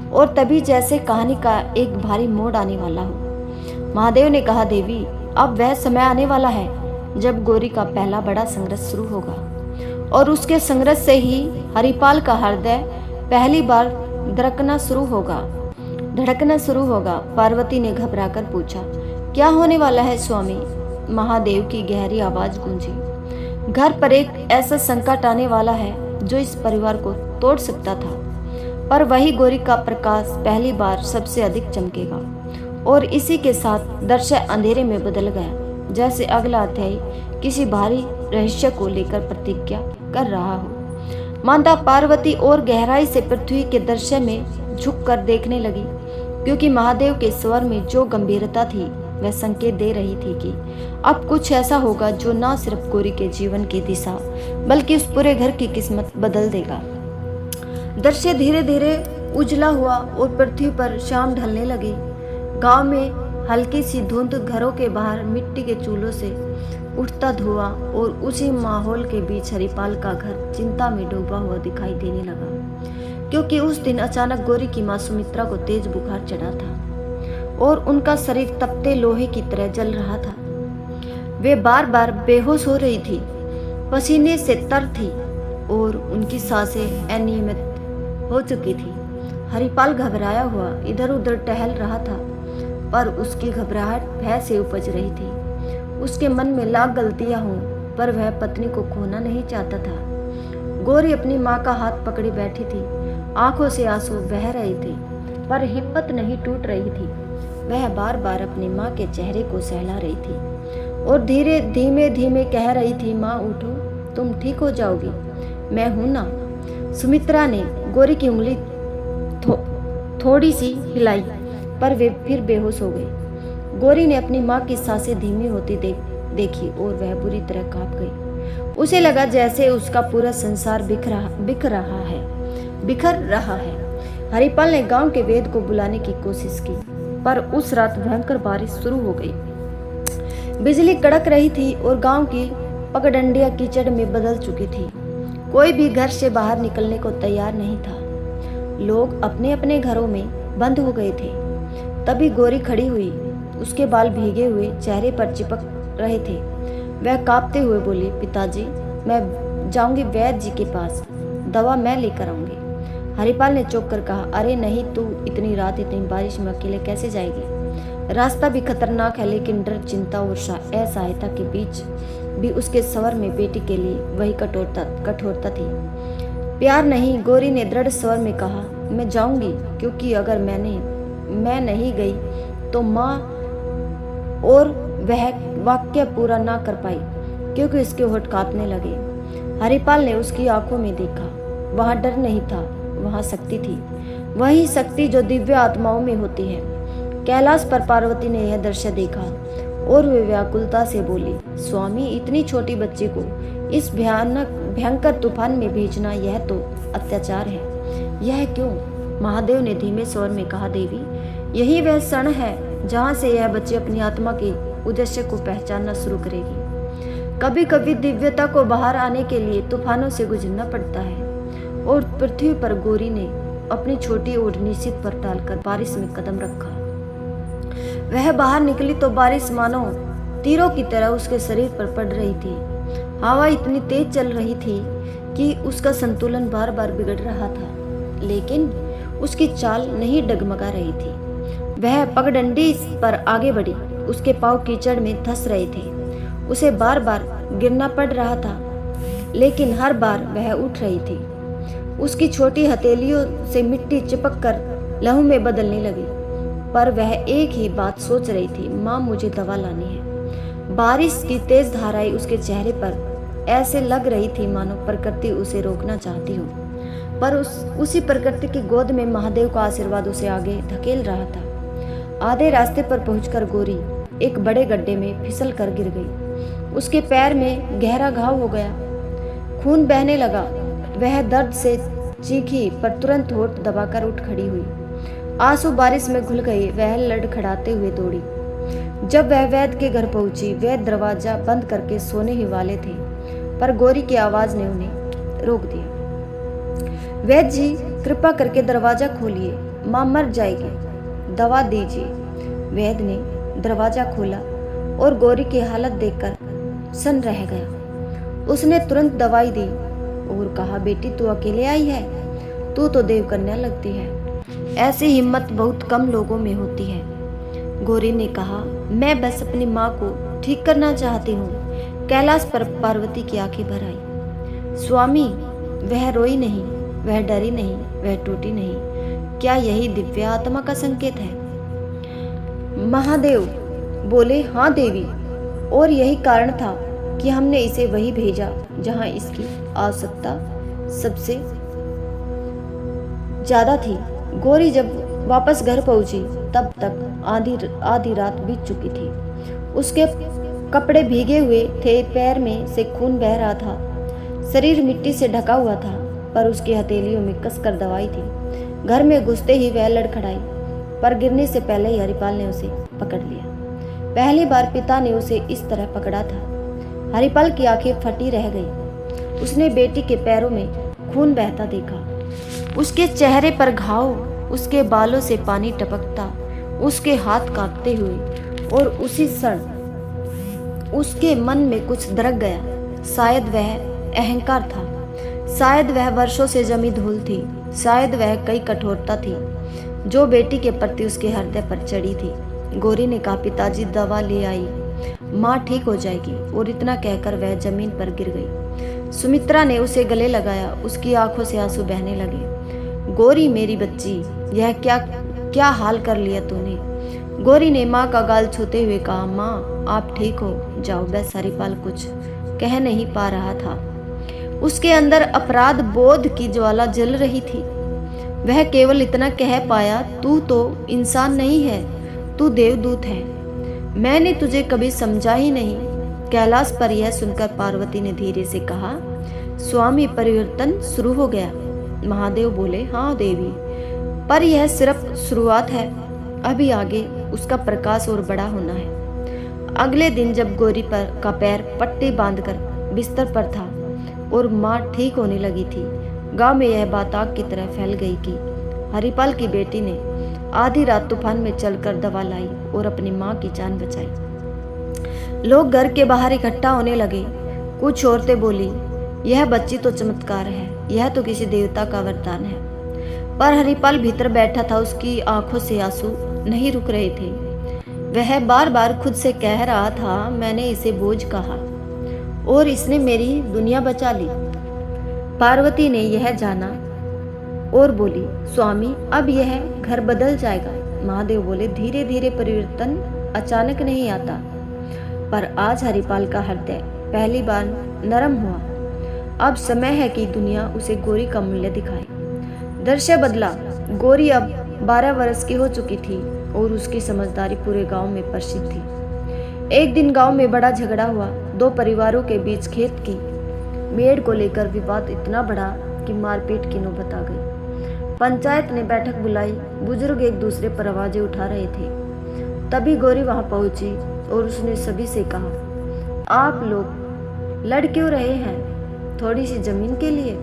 S1: और तभी जैसे कहानी का एक भारी मोड़ आने वाला हो। महादेव ने कहा, देवी, अब वह समय आने वाला है जब गौरी का पहला बड़ा संघर्ष शुरू होगा, और उसके संघर्ष से ही हरिपाल का हृदय पहली बार धड़कना शुरू होगा। पार्वती ने घबराकर पूछा, क्या होने वाला है स्वामी? महादेव की गहरी आवाज गूंजी, घर पर एक ऐसा संकट आने वाला है जो इस परिवार को तोड़ सकता था, पर वही गौरी का प्रकाश पहली बार सबसे अधिक चमकेगा। और इसी के साथ दृश्य अंधेरे में बदल गया, जैसे अगला अध्याय किसी भारी रहस्य को लेकर प्रतिज्ञा कर रहा हो। माता पार्वती और गहराई से पृथ्वी के दृश्य में झुककर देखने लगी, क्योंकि महादेव के स्वर में जो गंभीरता थी वह संकेत दे रही थी कि अब कुछ ऐसा होगा जो न सिर्फ गौरी के जीवन की दिशा बल्कि उस पूरे घर की किस्मत बदल देगा। दृश्य धीरे धीरे उजला हुआ और पृथ्वी पर शाम ढलने लगी। गांव में हल्की सी धुंध, घरों के बाहर मिट्टी के चूल्हों से उठता धुआं, और उसी माहौल के बीच हरिपाल का घर चिंता में डूबा हुआ दिखाई देने लगा, क्योंकि उस दिन अचानक गौरी की मां सुमित्रा को तेज बुखार चढ़ा था और उनका शरीर तपते लोहे की तरह जल रहा था। वे बार बार बेहोश हो रही थी, पसीने से तर थी और उनकी सांसें अनियमित हो चुकी थी। हरिपाल घबराया हुआ इधर उधर टहल रहा था, पर उसकी घबराहट भय से उपज रही थी। उसके मन में लाख गलतियां हों, पर वह पत्नी को खोना नहीं चाहता था। गौरी अपनी माँ का हाथ पकड़े बैठी थी, आंखों से आंसू बह रहे थे, पर हिम्मत नहीं टूट रही थी। वह बार बार अपनी माँ के चेहरे को सहला रही थी और धीमे धीमे कह रही थी, माँ उठो, तुम ठीक हो जाओगी, मैं हूं ना। सुमित्रा ने गौरी की उंगली थोड़ी सी हिलाई, पर वे फिर बेहोश हो गई। गौरी ने अपनी माँ की सांसें धीमी होती देखी और वह बुरी तरह कांप गई। उसे लगा जैसे उसका पूरा संसार बिखर रहा है। हरिपाल ने गांव के वेद को बुलाने की कोशिश की, पर उस रात भयंकर बारिश शुरू हो गई। बिजली कड़क रही थी और गांव की पगडंडियां कीचड़ में बदल चुकी थी। कोई भी घर से बाहर निकलने को तैयार नहीं था। लोग अपने अपने घरों में बंद हो गए थे। तभी गौरी खड़ी हुई। उसके बाल भीगे हुए चेहरे पर चिपक रहे थे। वह कांपते हुए बोली, पिताजी, मैं जाऊंगी वैद्य जी के पास, दवा मैं लेकर आऊंगी। हरिपाल ने चौंक कर कहा, अरे नहीं, तू इतनी रात इतनी बारिश में अकेले कैसे जाएगी? रास्ता भी खतरनाक है, लेकिन डर, चिंता और असहायता के बीच भी उसके स्वर में बेटी के लिए वही कठोरता थी। प्यार नहीं, गौरी ने दृढ़ स्वर में कहा, मैं जाऊंगी, क्योंकि अगर मैं नहीं गई तो माँ और वह वाक्य पूरा ना कर पाई, क्योंकि उसके होठ कांपने लगे। हरिपाल ने उसकी आंखों में देखा। वहां डर नहीं था, वहां शक्ति थी, वही शक्ति जो दिव्य आत्माओं में होती है। कैलाश पर पार्वती ने यह दृश्य देखा और वे व्याकुलता से बोली, स्वामी, इतनी छोटी बच्ची को इस भयंकर तूफान में भेजना, यह तो अत्याचार है। यह क्यों? महादेव ने धीमे स्वर में कहा, देवी, यही वह क्षण है जहाँ से यह बच्ची अपनी आत्मा के उद्देश्य को पहचानना शुरू करेगी। कभी कभी दिव्यता को बाहर आने के लिए तूफानों से गुजरना पड़ता है। और पृथ्वी पर गौरी ने अपनी छोटी ओढ़नी सिर पर डालकर बारिश में कदम रखा। वह बाहर निकली तो बारिश मानो तीरों की तरह उसके शरीर पर पड़ रही थी। हवा इतनी तेज चल रही थी कि उसका संतुलन बार बार बिगड़ रहा था, लेकिन उसकी चाल नहीं डगमगा रही थी। वह पगडंडी पर आगे बढ़ी। उसके पांव कीचड़ में धंस रहे थे। उसे बार बार गिरना पड़ रहा था, लेकिन हर बार वह उठ रही थी। उसकी छोटी हथेलियों से मिट्टी चिपक कर लहू में बदलने लगी, पर वह एक ही बात सोच रही थी, माँ, मुझे दवा लानी है। बारिश की तेज धाराएं उसके चेहरे पर ऐसे लग रही थी मानो प्रकृति उसे रोकना चाहती हो, पर उसी प्रकृति की गोद में महादेव का आशीर्वाद उसे आगे धकेल रहा था। आधे रास्ते पर पहुंचकर गौरी एक बड़े गड्ढे में फिसल कर गिर गई। उसके पैर में गहरा घाव हो गया, खून बहने लगा। वह दर्द से चीखी, पर तुरंत होठ दबाकर उठ खड़ी हुई। आंसू बारिश में घुल गए। वह लड़खड़ाते हुए दौड़ी। जब वह वैद्य के घर पहुंची, वैद्य दरवाजा बंद करके सोने ही वाले थे, पर गौरी की आवाज ने उन्हें रोक दिया। वैद्य जी, कृपा करके दरवाजा खोलिए, माँ मर जाएगी, दवा दीजिए। वैद्य ने दरवाजा खोला और गौरी की हालत देखकर सन रह गया। उसने तुरंत दवाई दी और कहा, बेटी, तू अकेले आई है? तू तो देवकन्या लगती है। ऐसी हिम्मत बहुत कम लोगों में होती है। गौरी ने कहा, मैं बस अपनी माँ को ठीक करना चाहती हूँ। कैलाश पर पार्वती की आंखें भर आई। स्वामी, वह रोई नहीं, वह डरी नहीं, वह टूटी नहीं। क्या यही दिव्य आत्मा का संकेत है? महादेव बोले, हाँ देवी, और यही कारण था कि हमने इसे वही भेजा जहां इसकी आवश्यकता सबसे ज्यादा थी। गौरी जब वापस घर पहुंची तब तक आधी रात बीत चुकी थी। उसके कपड़े भीगे हुए थे, पैर में से खून बह रहा था, शरीर मिट्टी से ढका हुआ था, पर उसकी हथेलियों में कसकर दवाई थी। घर में घुसते ही वह लड़खड़ाई, पर गिरने से पहले ही हरिपाल ने उसे पकड़ लिया। पहली बार पिता ने उसे इस तरह पकड़ा था। हरिपाल की आंखें फटी रह गई। उसने बेटी के पैरों में खून बहता देखा, उसके चेहरे पर घाव, उसके बालों से पानी टपकता, उसके हाथ कांपते हुए, और उसी क्षण उसके मन में कुछ दरक गया। शायद वह अहंकार था, शायद वह वर्षों से जमी धूल थी, शायद वह कई कठोरता थी जो बेटी के प्रति उसके हृदय पर चढ़ी थी। गौरी ने कहा, पिताजी दवा ले आई, माँ ठीक हो जाएगी। और इतना कहकर वह जमीन पर गिर गई। सुमित्रा ने उसे गले लगाया, उसकी आंखों से आंसू बहने लगे। गौरी मेरी बच्ची, यह क्या क्या हाल कर लिया तूने। गौरी ने माँ का गाल छूते हुए कहा, माँ आप ठीक हो जाओ। बस हरिपाल कुछ कह नहीं पा रहा था, उसके अंदर अपराध बोध की ज्वाला जल रही थी। वह केवल इतना कह पाया, तू तो इंसान नहीं है, तू देवदूत है, मैंने तुझे कभी समझा ही नहीं। कैलाश पर यह सुनकर पार्वती ने धीरे से कहा, स्वामी परिवर्तन शुरू हो गया। महादेव बोले, हाँ देवी, पर यह सिर्फ शुरुआत है, अभी आगे उसका प्रकाश और बड़ा होना है। अगले दिन जब गौरी पर का पैर पट्टी बांधकर बिस्तर पर था और माँ ठीक होने लगी थी, गांव में यह बात आग की तरह फैल गई कि हरिपाल की बेटी ने आधी रात तूफान में चलकर दवा लाई और अपनी माँ की जान बचाई। लोग घर के बाहर इकट्ठा होने लगे। कुछ औरतें बोली, यह बच्ची तो चमत्कार है, यह तो किसी देवता का वरदान है। पर हरिपाल भीतर बैठा था, उसकी आंखों से आंसू नहीं रुक रहे थे। वह बार बार खुद से कह रहा था, मैंने इसे बोझ कहा और इसने मेरी दुनिया बचा ली। पार्वती ने यह जाना और बोली, स्वामी अब यह घर बदल जाएगा। महादेव बोले, धीरे धीरे परिवर्तन अचानक नहीं आता, पर आज हरिपाल का हृदय पहली बार नरम हुआ। अब समय है कि दुनिया उसे गौरी का मूल्य दिखाए। दृश्य बदला। गौरी अब 12 वर्ष की हो चुकी थी और उसकी समझदारी पूरे गांव में प्रसिद्ध थी। एक दिन गांव में बड़ा झगड़ा हुआ। दो परिवारों के बीच खेत की मेड़ को लेकर विवाद इतना बढ़ा कि मारपीट की नौबत आ गई। पंचायत ने बैठक बुलाई। बुजुर्ग एक दूसरे पर आवाजें उठा रहे थे। तभी गौरी वहां पहुंची और उसने सभी से कहा, आप लोग लड़ क्यों रहे हैं? थोड़ी सी जमीन के लिए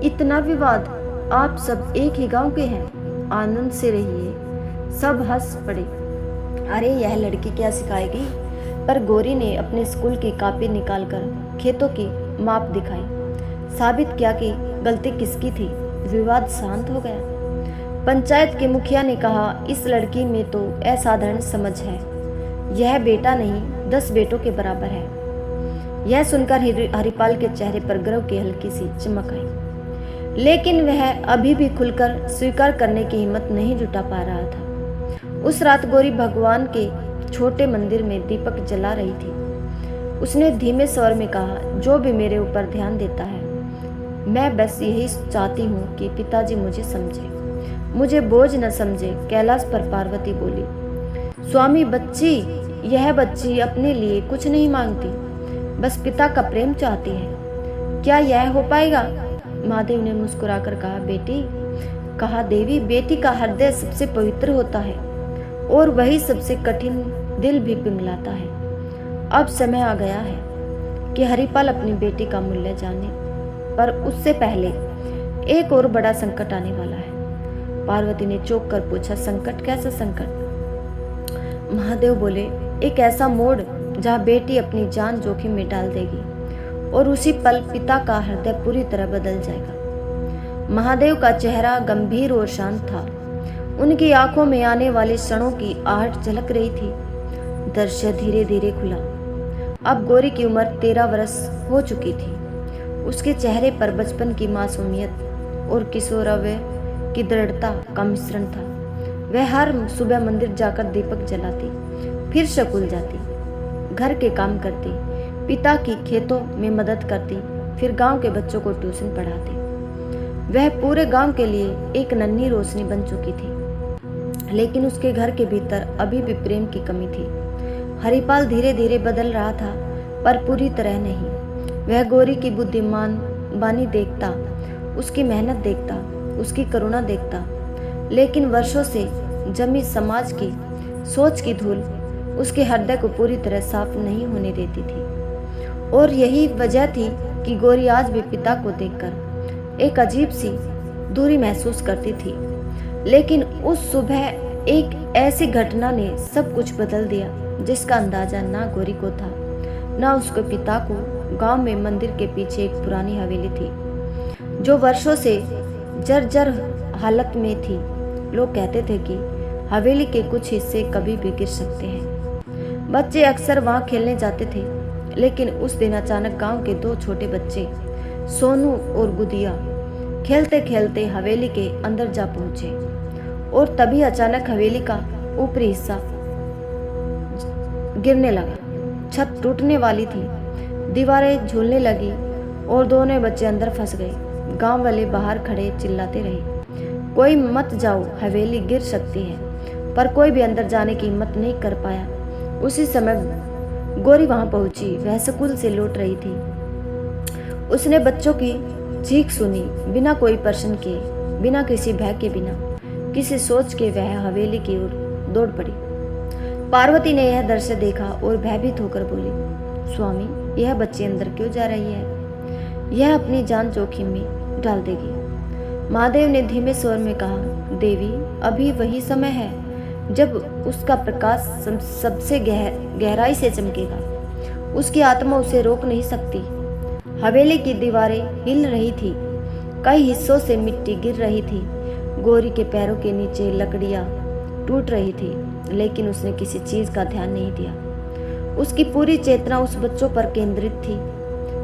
S1: इतना विवाद? आप सब एक ही गांव के हैं, आनंद से रहिए। सब हंस पड़े। अरे यह लड़की क्या सिखाएगी? पर गौरी ने अपने स्कूल की कॉपी निकालकर खेतों की माप दिखाई, साबित किया कि गलती किसकी थी। विवाद शांत हो गया। पंचायत के मुखिया ने कहा, इस लड़की में तो असाधारण समझ है, यह बेटा नहीं 10 बेटों के बराबर है। यह सुनकर हरिपाल के चेहरे पर गर्व की हल्की सी चमक आई, लेकिन वह अभी भी खुलकर स्वीकार करने की हिम्मत नहीं जुटा पा रहा था। उस रात गौरी भगवान के छोटे मंदिर में दीपक जला रही थी। उसने धीमे स्वर में कहा, जो भी मेरे ऊपर ध्यान देता है, मैं बस यही चाहती हूँ कि पिताजी मुझे समझे, मुझे बोझ न समझे। कैलाश पर पार्वती बोली, स्वामी यह बच्ची अपने लिए कुछ नहीं मांगती, बस पिता का प्रेम चाहती है। क्या यह हो पाएगा? महादेव ने मुस्कुराकर कहा, बेटी, कहा देवी, बेटी का हृदय सबसे पवित्र होता है और वही सबसे कठिन दिल भी पिघलाता है। अब समय आ गया है कि हरिपाल अपनी बेटी का मूल्य जाने, पर उससे पहले एक और बड़ा संकट आने वाला है। पार्वती ने चौंक कर पूछा, संकट? कैसा संकट? महादेव बोले, एक ऐसा मोड़ जहाँ बेटी अपनी जान जोखिम में डाल देगी और उसी पल पिता का हृदय पूरी तरह बदल जाएगा। महादेव का चेहरा गंभीर और शांत था। उनकी आंखों में आने वाले क्षणों की आहट झलक रही थी। दृश्य धीरे धीरे खुला। अब गौरी की उम्र 13 वर्ष हो चुकी थी। उसके चेहरे पर बचपन की मासूमियत और किशोरावस्था की दृढ़ता का मिश्रण था। वह हर सुबह मंदिर जाकर दीपक जलाती, फिर स्कूल जाती, घर के काम करती, पिता की खेतों में मदद करती, फिर गांव के बच्चों को ट्यूशन पढ़ाती। वह पूरे गांव के लिए एक नन्ही रोशनी बन चुकी थी, लेकिन उसके घर के भीतर अभी भी प्रेम की कमी थी। हरिपाल धीरे धीरे बदल रहा था, पर पूरी तरह नहीं। वह गौरी की बुद्धिमान बानी देखता, उसकी मेहनत देखता, उसकी करुणा देखता, लेकिन वर्षों से जमी समाज की सोच की धूल उसके हृदय को पूरी तरह साफ नहीं होने देती थी। और यही वजह थी कि गौरी आज भी पिता को देखकर एक अजीब सी दूरी महसूस करती थी। लेकिन उस सुबह एक ऐसी घटना ने सब कुछ बदल दिया। जिसका अंदाजा ना गौरी को था ना उसके पिता को। गांव में मंदिर के पीछे एक पुरानी हवेली थी जो वर्षों से जर्जर हालत में थी। लोग कहते थे कि हवेली के कुछ हिस्से कभी भी गिर सकते हैं। बच्चे अक्सर वहां खेलने जाते थे, लेकिन उस दिन अचानक गांव के दो छोटे बच्चे सोनू और गुदिया खेलते खेलते हवेली के अंदर जा पहुंचे और तभी अचानक हवेली का ऊपरी हिस्सा गिरने लगा। छत टूटने वाली थी, दीवारें झूलने लगी और दोनों बच्चे अंदर फंस गए। गांव वाले बाहर खड़े चिल्लाते रहे, कोई मत जाओ, हवेली गिर सकती है, पर कोई भी अंदर जाने की हिम्मत नहीं कर पाया। उसी समय गौरी वहां पहुंची। वह स्कूल से लौट रही थी। उसने बच्चों की चीख सुनी। बिना कोई प्रश्न किए, बिना किसी भय के, बिना किसी सोच के वह हवेली की ओर दौड़ पड़ी। पार्वती ने यह दृश्य देखा और भयभीत होकर बोली, स्वामी, यह बच्ची अंदर क्यों जा रही है? यह अपनी जान जोखिम में डाल देगी। महादेव ने धीमे स्वर में कहा, देवी, अभी वही समय है जब उसका प्रकाश सबसे गहराई से चमकेगा। उसकी आत्मा उसे रोक नहीं सकती। हवेली की दीवारें हिल रही थी, कई हिस्सों से मिट्टी गिर रही थी। गौरी के पैरों के नीचे लकड़ियां टूट रही थी, लेकिन उसने किसी चीज का ध्यान नहीं दिया। उसकी पूरी चेतना उस बच्चों पर केंद्रित थी।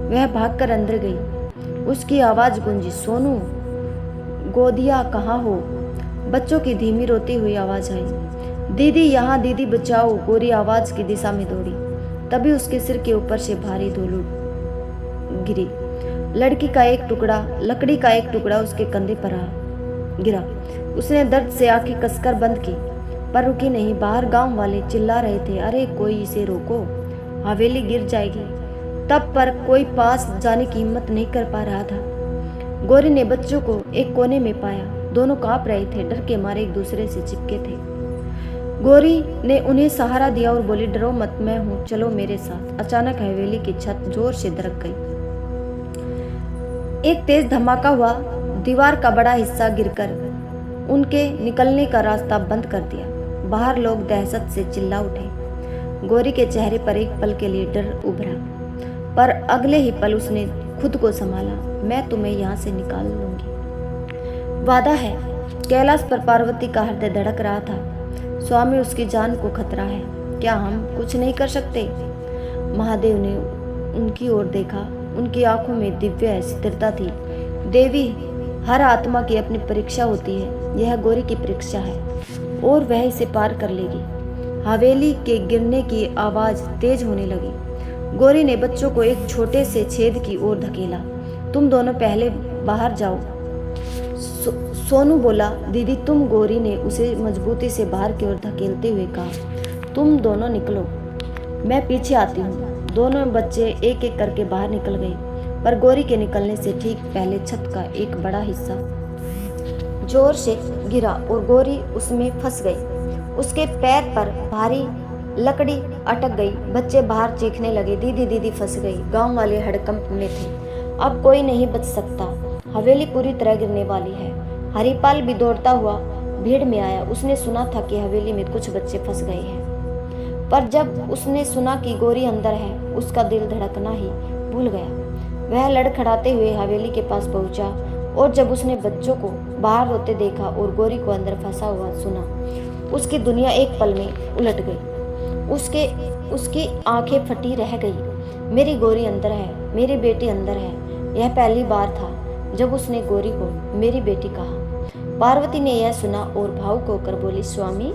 S1: वह भागकर अंदर गई। उसकी आवाज गूंजी, सोनू, गोदिया, कहाँ हो? बच्चों की धीमी रोती हुई आवाज आई, दीदी यहाँ, दीदी बचाओ। गौरी आवाज की दिशा में दौड़ी। तभी उसके सिर के ऊपर से भारी धूल गिरी। लकड़ी का एक टुकड़ा उसके कंधे पर गिरा। उसने दर्द से आंखें कसकर बंद की, पर रुकी नहीं। बाहर गांव वाले चिल्ला रहे थे, अरे कोई इसे रोको, हवेली गिर जाएगी। तब पर कोई पास जाने की हिम्मत नहीं कर पा रहा था। गौरी ने बच्चों को एक कोने में पाया। दोनों कांप रहे थे, डर के मारे एक दूसरे से चिपके थे। गौरी ने उन्हें सहारा दिया और बोली, डरो मत, मैं हूं, चलो मेरे साथ। अचानक हवेली की छत जोर से दरक गई। एक तेज धमाका हुआ। दीवार का बड़ा हिस्सा गिरकर उनके निकलने का रास्ता बंद कर दिया। बाहर लोग दहशत से चिल्ला उठे। गौरी के चेहरे पर एक पल के लिए डर उभरा, पर अगले ही पल उसने खुद को संभाला। मैं तुम्हें यहाँ से निकाल लूंगी, वादा है। कैलाश पर पार्वती का हृदय धड़क रहा था। स्वामी, उसकी जान को खतरा है, क्या हम कुछ नहीं कर सकते? महादेव ने उनकी ओर देखा। उनकी आंखों में दिव्य स्थिरता थी। देवी, हर आत्मा की अपनी परीक्षा होती है। यह गौरी की परीक्षा है और वह इसे पार कर लेगी। हवेली के गिरने की आवाज तेज होने लगी। गौरी ने बच्चों को एक छोटे से छेद की ओर धकेला। तुम दोनों पहले बाहर जाओ। सोनू बोला, दीदी तुम। गौरी ने उसे मजबूती से बाहर की ओर धकेलते हुए कहा, तुम दोनों निकलो, मैं पीछे आती हूँ। दोनों बच्चे एक एक करके बाहर निकल गए, पर गौरी के निकलने से ठीक पहले छत का एक बड़ा हिस्सा जोर से गिरा और गौरी उसमें फंस गई। उसके पैर पर भारी लकड़ी अटक गई। बच्चे बाहर चीखने लगे, दीदी, दीदी फंस गई। गांव वाले हड़कंप में थे। अब कोई नहीं बच सकता, हवेली पूरी तरह गिरने वाली है। हरिपाल भी दौड़ता हुआ भीड़ में आया। उसने सुना था कि हवेली में कुछ बच्चे फंस गए हैं, पर जब उसने सुना कि गौरी अंदर है, उसका दिल धड़कना ही भूल गया। वह लड़खड़ाते हुए हवेली के पास पहुंचा और जब उसने बच्चों को बाहर रोते देखा और गौरी को अंदर फंसा हुआ सुना, उसकी दुनिया एक पल में उलट गई। उसकी आंखें फटी रह गई। मेरी गौरी अंदर है, मेरी बेटी अंदर है। यह पहली बार था जब उसने गौरी को मेरी बेटी कहा। पार्वती ने यह सुना और भावुक होकर बोली, स्वामी,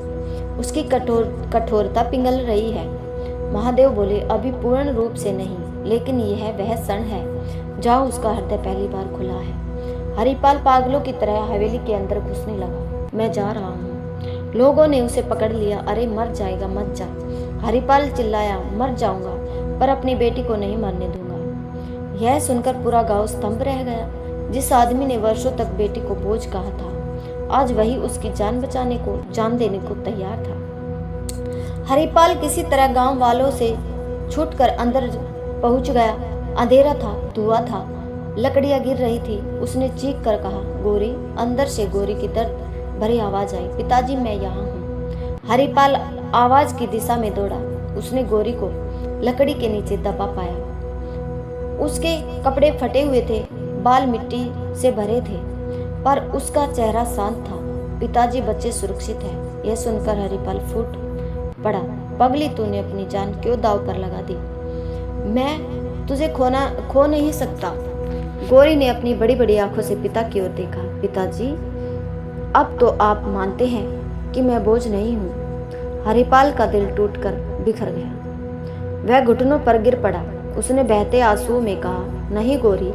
S1: उसकी कठोरता पिघल रही है। महादेव बोले, अभी पूर्ण रूप से नहीं, लेकिन यह वह क्षण है जहाँ उसका हृदय पहली बार खुला है। हरिपाल पागलों की तरह हवेली के अंदर घुसने लगा। मैं जा रहा हूँ। लोगों ने उसे पकड़ लिया। अरे मर जाएगा, मत जा। हरिपाल चिल्लाया, मर जाऊंगा, पर अपनी बेटी को नहीं मरने दूंगा। यह सुनकर पूरा गांव स्तंभ रह गया। जिस आदमी ने वर्षों तक बेटी को बोझ कहा था, आज वही उसकी जान बचाने को, जान देने को तैयार था। हरिपाल किसी तरह गांव वालों से छूटकर अंदर पहुंच गया। अंधेरा था, धुआं था, लकड़ियां गिर रही थी। उसने चीख कर कहा, गौरी। अंदर से गौरी की दर्द भरी आवाज आई, पिताजी, मैं यहाँ हूँ। हरिपाल आवाज की दिशा में दौड़ा। उसने गौरी को लकड़ी के नीचे दबा पाया। उसके कपड़े फटे हुए थे, बाल मिट्टी से भरे थे, पर उसका चेहरा शांत था। पिताजी, बच्चे सुरक्षित है। यह सुनकर हरिपाल फूट पड़ा। पगली, तूने अपनी जान क्यों दांव पर लगा दी? मैं तुझे खो नहीं सकता। गौरी ने अपनी बड़ी बड़ी आंखों से पिता की ओर देखा। पिताजी, अब तो आप मानते हैं कि मैं बोझ नहीं हूँ। हरिपाल का दिल टूटकर बिखर गया। वह घुटनों पर गिर पड़ा। उसने बहते आंसुओं में कहा, नहीं गौरी,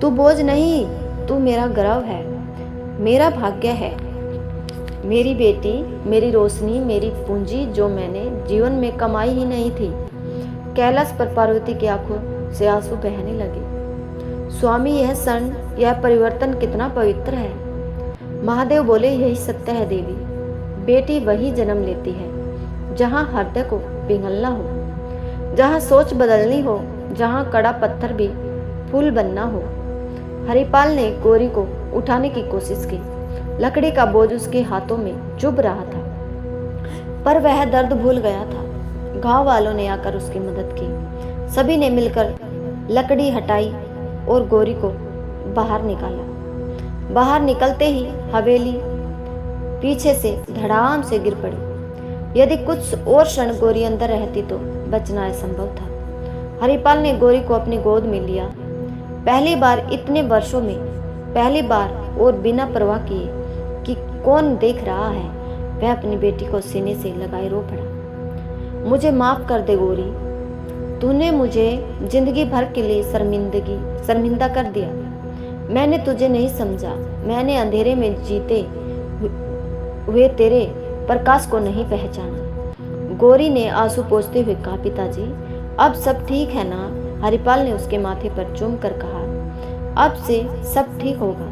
S1: तू बोझ नहीं, तू मेरा गर्व है, मेरा भाग्य है, मेरी बेटी, मेरी रोशनी, मेरी पूंजी, जो मैंने जीवन में कमाई ही नहीं थी। कैलाश पर पार्वती की आंखों से आंसू बहने लगे। स्वामी, यह क्षण, यह परिवर्तन कितना पवित्र है। महादेव बोले, यही सत्य है देवी। बेटी वही जन्म लेती है जहाँ हृदय को पिघलना हो, जहाँ सोच बदलनी हो, जहाँ कड़ा पत्थर भी फूल बनना हो। हरिपाल ने गौरी को उठाने की कोशिश की। लकड़ी का बोझ उसके हाथों में चुभ रहा था, पर वह दर्द भूल गया था। गांव वालों ने आकर उसकी मदद की। सभी ने मिलकर लकड़ी हटाई और गौरी को बाहर निकाला। बाहर निकलते ही हवेली पीछे से धड़ाम से गिर पड़ी। यदि कुछ और क्षण गौरी अंदर रहती तो बचना असंभव था। हरिपाल ने गौरी को अपनी गोद में लिया। पहली बार इतने वर्षों में, पहली बार, और बिना परवाह किए कि कौन देख रहा है, वह अपनी बेटी को सीने से लगाए रो पड़ा। मुझे माफ कर दे गौरी, तूने मुझे जिंदगी भर के लिए शर्मिंदा कर दिया। मैंने तुझे नहीं समझा, मैंने अंधेरे में जीते हुए तेरे प्रकाश को नहीं पहचाना। गौरी ने आंसू पोंछते हुए कहा, पिताजी, अब सब ठीक है ना? हरिपाल ने उसके माथे पर चूम कर कहा, अब से सब ठीक होगा,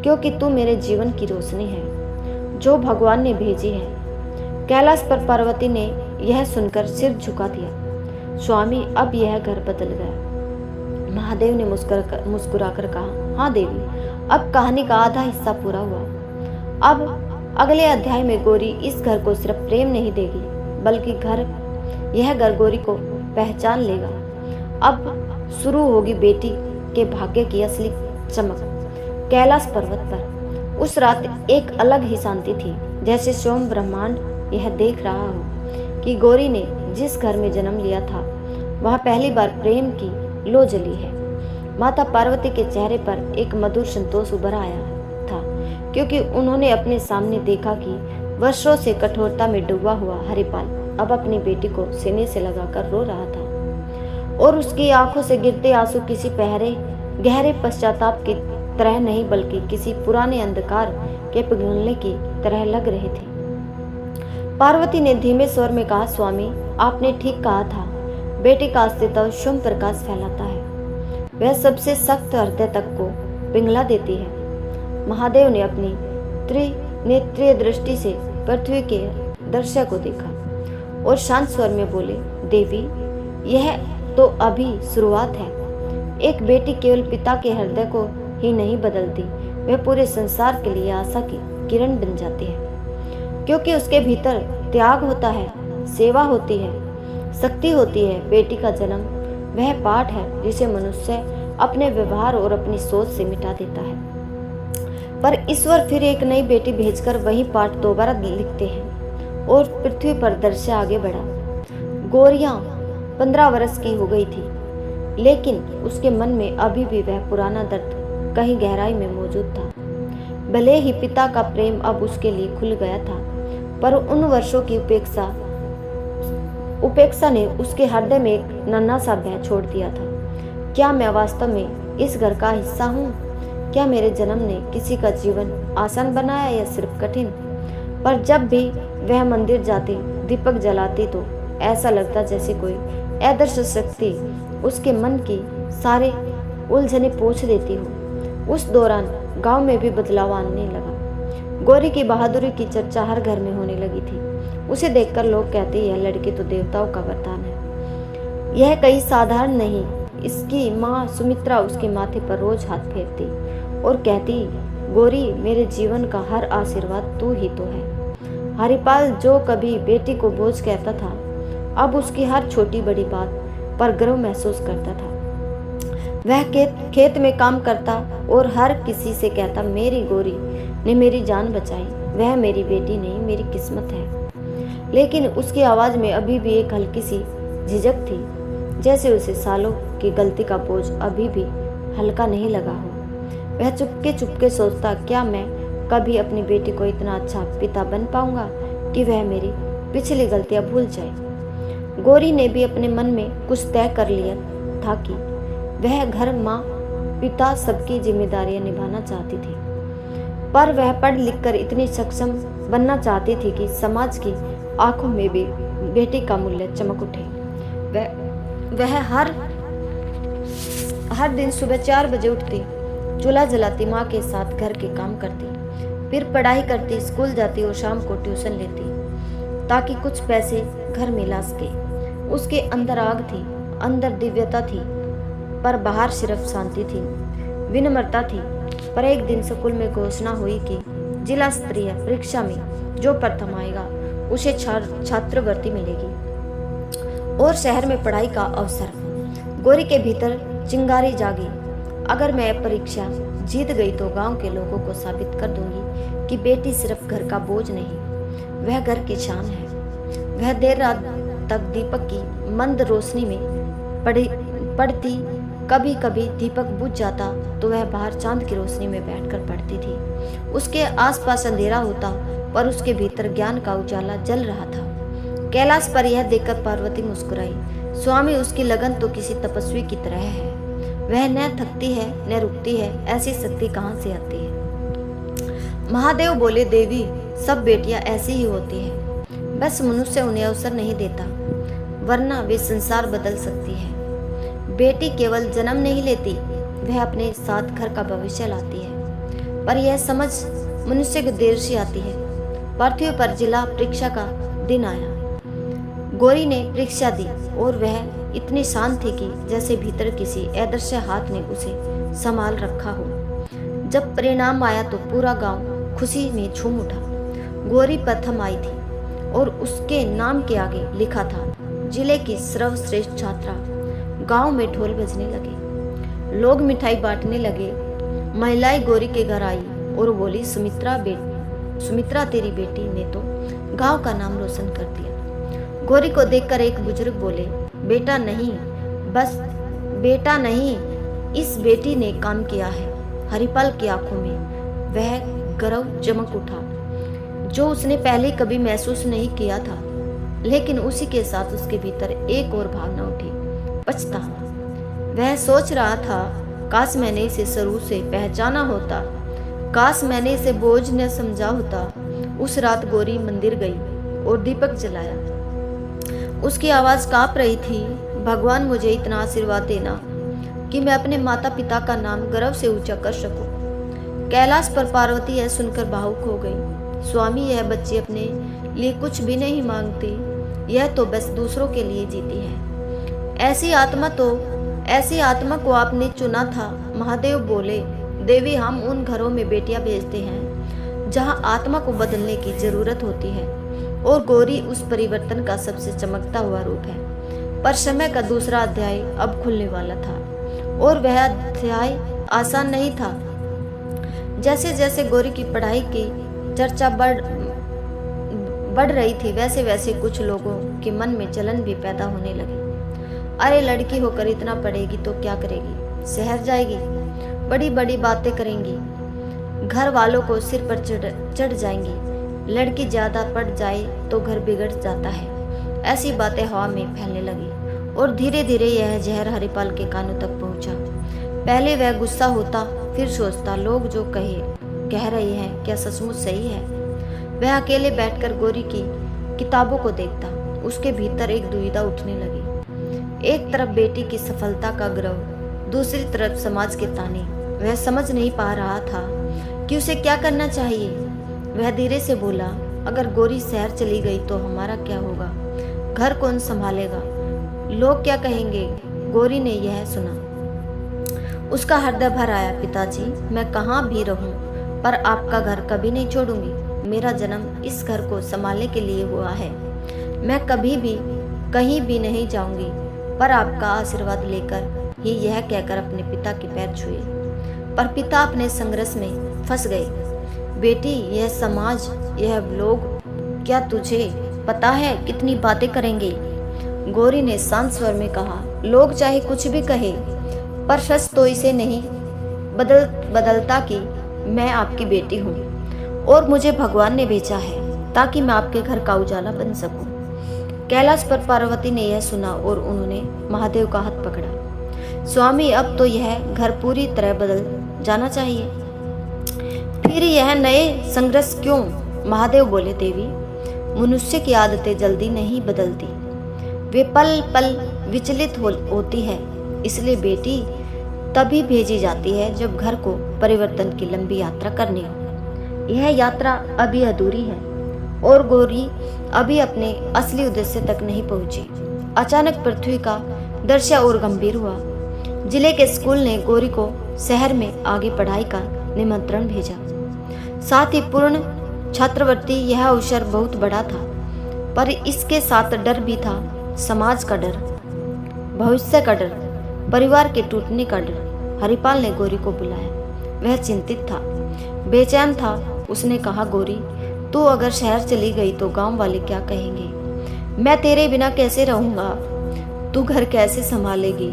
S1: क्योंकि तू मेरे जीवन की रोशनी है जो भगवान ने भेजी है। कैलाश पर पार्वती ने यह सुनकर सिर झुका दिया। स्वामी, अब यह घर बदल गया। महादेव ने मुस्कुराकर कहा, हाँ देवी, अब कहानी का आधा हिस्सा पूरा हुआ। अब अगले अध्याय में गौरी इस घर को सिर्फ प्रेम नहीं देगी, बल्कि यह घर गौरी को पहचान लेगा। अब शुरू होगी बेटी के भाग्य की असली चमक। कैलाश पर्वत पर उस रात एक अलग ही शांति थी, जैसे स्वयं ब्रह्मांड यह देख रहा हो कि गौरी ने जिस घर में जन्म लिया था वह पहली बार प्रेम की लो जली है। माता पार्वती के चेहरे पर एक मधुर संतोष उभर आया था, क्योंकि उन्होंने अपने सामने देखा कि वर्षों से कठोरता में डूबा हुआ हरिपाल अब अपनी बेटी को सीने से लगाकर रो रहा था, और उसकी आंखों से गिरते आंसू किसी गहरे पश्चाताप की तरह नहीं, बल्कि किसी पुराने अंधकार के पिघलने की तरह लग रहे थे। पार्वती ने धीमे स्वर में कहा, स्वामी, आपने ठीक कहा था, बेटी का अस्तित्व स्वयं प्रकाश फैलाता है, वह सबसे सख्त हृदय तक को पिघला देती है। महादेव ने अपनी त्रिनेत्रीय दृष्टि से पृथ्वी के दृश्य को देखा और शांत स्वर में बोले, देवी, यह तो अभी शुरुआत है। एक बेटी केवल पिता के हृदय को ही नहीं बदलती, वह पूरे संसार के लिए आशा की किरण बन जाती है, क्योंकि उसके भीतर त्याग होता है, सेवा होती है, शक्ति होती है। बेटी का जन्म वह पाठ है जिसे मनुष्य अपने व्यवहार और अपनी सोच से मिटा देता है, पर ईश्वर फिर एक नई बेटी भेजकर वही पाठ दोबारा लिखते हैं और पृथ्वी पर दृश्य आगे बढ़ा। गौरियां 15 वर्ष की हो गई थी, लेकिन उसके मन में अभी भी वह पुराना दर्द कहीं गहराई में मौजूद था। भले ही पिता का प्रेम अब उसके लिए खुल गया था, पर उन वर्षों की उपेक्षा ने उसके हृदय में एक नन्हा सा भय छोड़ दिया था। क्या मैं वास्तव में इस घर का हिस्सा हूँ? क्या मेरे जन्म ने किसी का जीवन आसान बनाया या सिर्फ कठिन? पर जब भी वह मंदिर जाती, दीपक जलाती, तो ऐसा लगता जैसे कोई अदृश्य शक्ति उसके मन की सारे उलझने पोंछ देती हो। उस दौरान गांव में भी बदलाव आने लगा। गौरी की बहादुरी की चर्चा हर घर में होने लगी थी। उसे देखकर लोग कहते, यह लड़की तो देवताओं का वरदान है, यह कहीं साधारण नहीं। इसकी माँ सुमित्रा उसके माथे पर रोज हाथ फेरती और कहती, गौरी, मेरे जीवन का हर आशीर्वाद तू ही तो है। हरिपाल जो कभी बेटी को बोझ कहता था, अब उसकी हर छोटी बड़ी बात पर गर्व महसूस करता था। वह खेत में काम करता और हर किसी से कहता, मेरी गोरी ने मेरी जान बचाई, वह मेरी बेटी नहीं मेरी किस्मत है। लेकिन उसकी आवाज़ में अभी भी एक हल्की सी झिझक थी, जैसे उसे सालों की गलती का बोझ अभी भी हल्का नहीं लगा हो। वह चुपके चुपके सोचता, क्या मैं कभी अपनी बेटी को इतना अच्छा पिता बन पाऊंगा कि वह मेरी पिछली गलतियां भूल जाए। गौरी ने भी अपने मन में कुछ तय कर लिया था कि वह घर, माँ, पिता सबकी जिम्मेदारियां निभाना चाहती थी, पर वह पढ़ लिख कर इतनी सक्षम बनना चाहती थी कि समाज की आंखों में भी बेटी का मूल्य चमक उठे। वह हर दिन सुबह 4 बजे उठती, चूल्हा जलाती, माँ के साथ घर के काम करती, फिर पढ़ाई करती, स्कूल जाती और शाम को ट्यूशन लेती ताकि कुछ पैसे घर में ला सके। उसके अंदर आग थी, अंदर दिव्यता थी, पर बाहर सिर्फ शांति थी, विनम्रता थी। पर एक दिन स्कूल में घोषणा हुई कि जिला स्तरीय परीक्षा में जो प्रथम आएगा उसे छात्रवृत्ति मिलेगी और शहर में पढ़ाई का अवसर। गौरी के भीतर चिंगारी जागी, अगर मैं परीक्षा जीत गई तो गांव के लोगों को साबित कर दूंगी कि बेटी सिर्फ घर का बोझ नहीं, वह घर की शान है। वह देर रात तक दीपक की मंद रोशनी में पढ़ती, कभी कभी दीपक बुझ जाता तो वह बाहर चांद की रोशनी में बैठकर पढ़ती थी। उसके आसपास अंधेरा होता पर उसके भीतर ज्ञान का उजाला जल रहा था। कैलाश पर यह देखकर पार्वती मुस्कुराई, स्वामी उसकी लगन तो किसी तपस्वी की तरह है, वह न थकती है न रुकती है, ऐसी शक्ति कहाँ से आती है। महादेव बोले, देवी सब बेटियां ऐसी ही होती है, बस मनुष्य उन्हें अवसर नहीं देता, वरना वे संसार बदल सकती है। बेटी केवल जन्म नहीं लेती, वह अपने साथ घर का भविष्य लाती है, पर यह समझ मनुष्य को देर से आती है। पृथ्वी पर जिला परीक्षा का दिन आया। गौरी ने परीक्षा दी और वह इतनी शांत थी कि जैसे भीतर किसी अदृश्य हाथ ने उसे संभाल रखा हो। जब परिणाम आया तो पूरा गांव खुशी में झूम उठा। गौरी प्रथम आई थी और उसके नाम के आगे लिखा था, जिले की सर्वश्रेष्ठ छात्रा। गांव में ढोल बजने लगे, लोग मिठाई बांटने लगे। महिलाएं गौरी के घर आई और बोली, सुमित्रा तेरी बेटी ने तो गांव का नाम रोशन कर दिया। गौरी को देखकर एक बुजुर्ग बोले, बेटा नहीं, बस बेटा नहीं, इस बेटी ने काम किया है। हरिपाल की आंखों में वह गर्व चमक उठा जो उसने पहले कभी महसूस नहीं किया था। लेकिन उसी के साथ उसके भीतर एक और भावना उठी, पछतावा। वह सोच रहा था, काश मैंने इसे शुरू से पहचाना होता, काश मैंने इसे बोझ न समझा होता। उस रात गौरी मंदिर गई और दीपक जलाया। उसकी आवाज कांप रही थी, भगवान मुझे इतना आशीर्वाद देना कि मैं अपने माता पिता का नाम गर्व से ऊंचा कर सकूं। कैलाश पर पार्वती यह सुनकर भावुक हो गई। स्वामी, यह बच्ची अपने लिए कुछ भी नहीं मांगती, यह तो बस दूसरों के लिए जीती है। ऐसी आत्मा को आपने चुना था। महादेव बोले, देवी हम उन घरों में बेटियां भेजते हैं जहां आत्मा को बदलने की जरूरत होती है, और गौरी उस परिवर्तन का सबसे चमकता हुआ रूप है। पर समय का दूसरा अध्याय अब खुलने वाला था और वह अध्याय आसान नहीं था। जैसे जैसे गौरी की पढ़ाई की चर्चा बढ़ रही थी, वैसे वैसे कुछ लोगों के मन में जलन भी पैदा होने लगी। अरे लड़की होकर इतना पढ़ेगी तो क्या करेगी, शहर जाएगी, बड़ी बड़ी बातें करेंगी, घर वालों को सिर पर चढ़ जाएंगी, लड़की ज्यादा पढ़ जाए तो घर बिगड़ जाता है। ऐसी बातें हवा में फैलने लगी और धीरे धीरे यह जहर हरिपाल के कानों तक पहुंचा। पहले वह गुस्सा होता, फिर सोचता, लोग जो कह रहे हैं क्या सचमुच सही है। वह अकेले बैठकर गौरी की किताबों को देखता, उसके भीतर एक दुविधा उठने लगी। एक तरफ बेटी की सफलता का गर्व, दूसरी तरफ समाज के ताने। वह समझ नहीं पा रहा था कि उसे क्या करना चाहिए। वह धीरे से बोला, अगर गौरी शहर चली गई तो हमारा क्या होगा, घर कौन संभालेगा, लोग क्या कहेंगे। गौरी ने यह सुना, उसका हृदय भर आया। पिताजी, मैं कहाँ भी रहूं पर आपका घर कभी नहीं छोड़ूंगी। मेरा जन्म इस घर को संभालने के लिए हुआ है। मैं कभी भी कहीं भी नहीं जाऊंगी, पर आपका आशीर्वाद लेकर ही, यह कहकर अपने पिता के पैर छुए। पर पिता अपने संघर्ष में फंस गए। बेटी, यह समाज, यह लोग, क्या तुझे पता है कितनी बातें करेंगे? गौरी ने शांत स्वर में कहा, लोग चाहे कुछ भी कहे, पर सच तो इसे नहीं बदलता कि मैं आपकी बेटी हूँ और मुझे भगवान ने भेजा है ताकि मैं आपके घर का उजाला बन सकूं। कैलाश पर पार्वती ने यह सुना और उन्होंने महादेव का हाथ पकड़ा। स्वामी, अब तो यह घर पूरी तरह बदल जाना चाहिए। फिर यह नए संघर्ष क्यों? महादेव बोले, देवी, मनुष्य की आदतें जल्दी नहीं बदलती, वे पल पल विचलित होती है। इसलिए बेटी तभी भेजी जाती है जब घर को परिवर्तन की लंबी यात्रा करनी हो। यह यात्रा अभी अधूरी है और गौरी अभी अपने असली उद्देश्य तक नहीं पहुंची। अचानक पृथ्वी का दृश्य और गंभीर हुआ। जिले के स्कूल ने गौरी को शहर में आगे पढ़ाई का निमंत्रण भेजा। साथ ही पूर्ण छात्रवृत्ति। यह अवसर बहुत बड़ा था, पर इसके साथ डर भी था। समाज का डर, भविष्य का डर, परिवार के टूटने का डर। हरिपाल ने गौरी को बुलाया। वह चिंतित था, बेचैन था। उसने कहा, गौरी, तू अगर शहर चली गई तो गांव वाले क्या कहेंगे? मैं तेरे बिना कैसे रहूंगा? तू घर कैसे संभालेगी?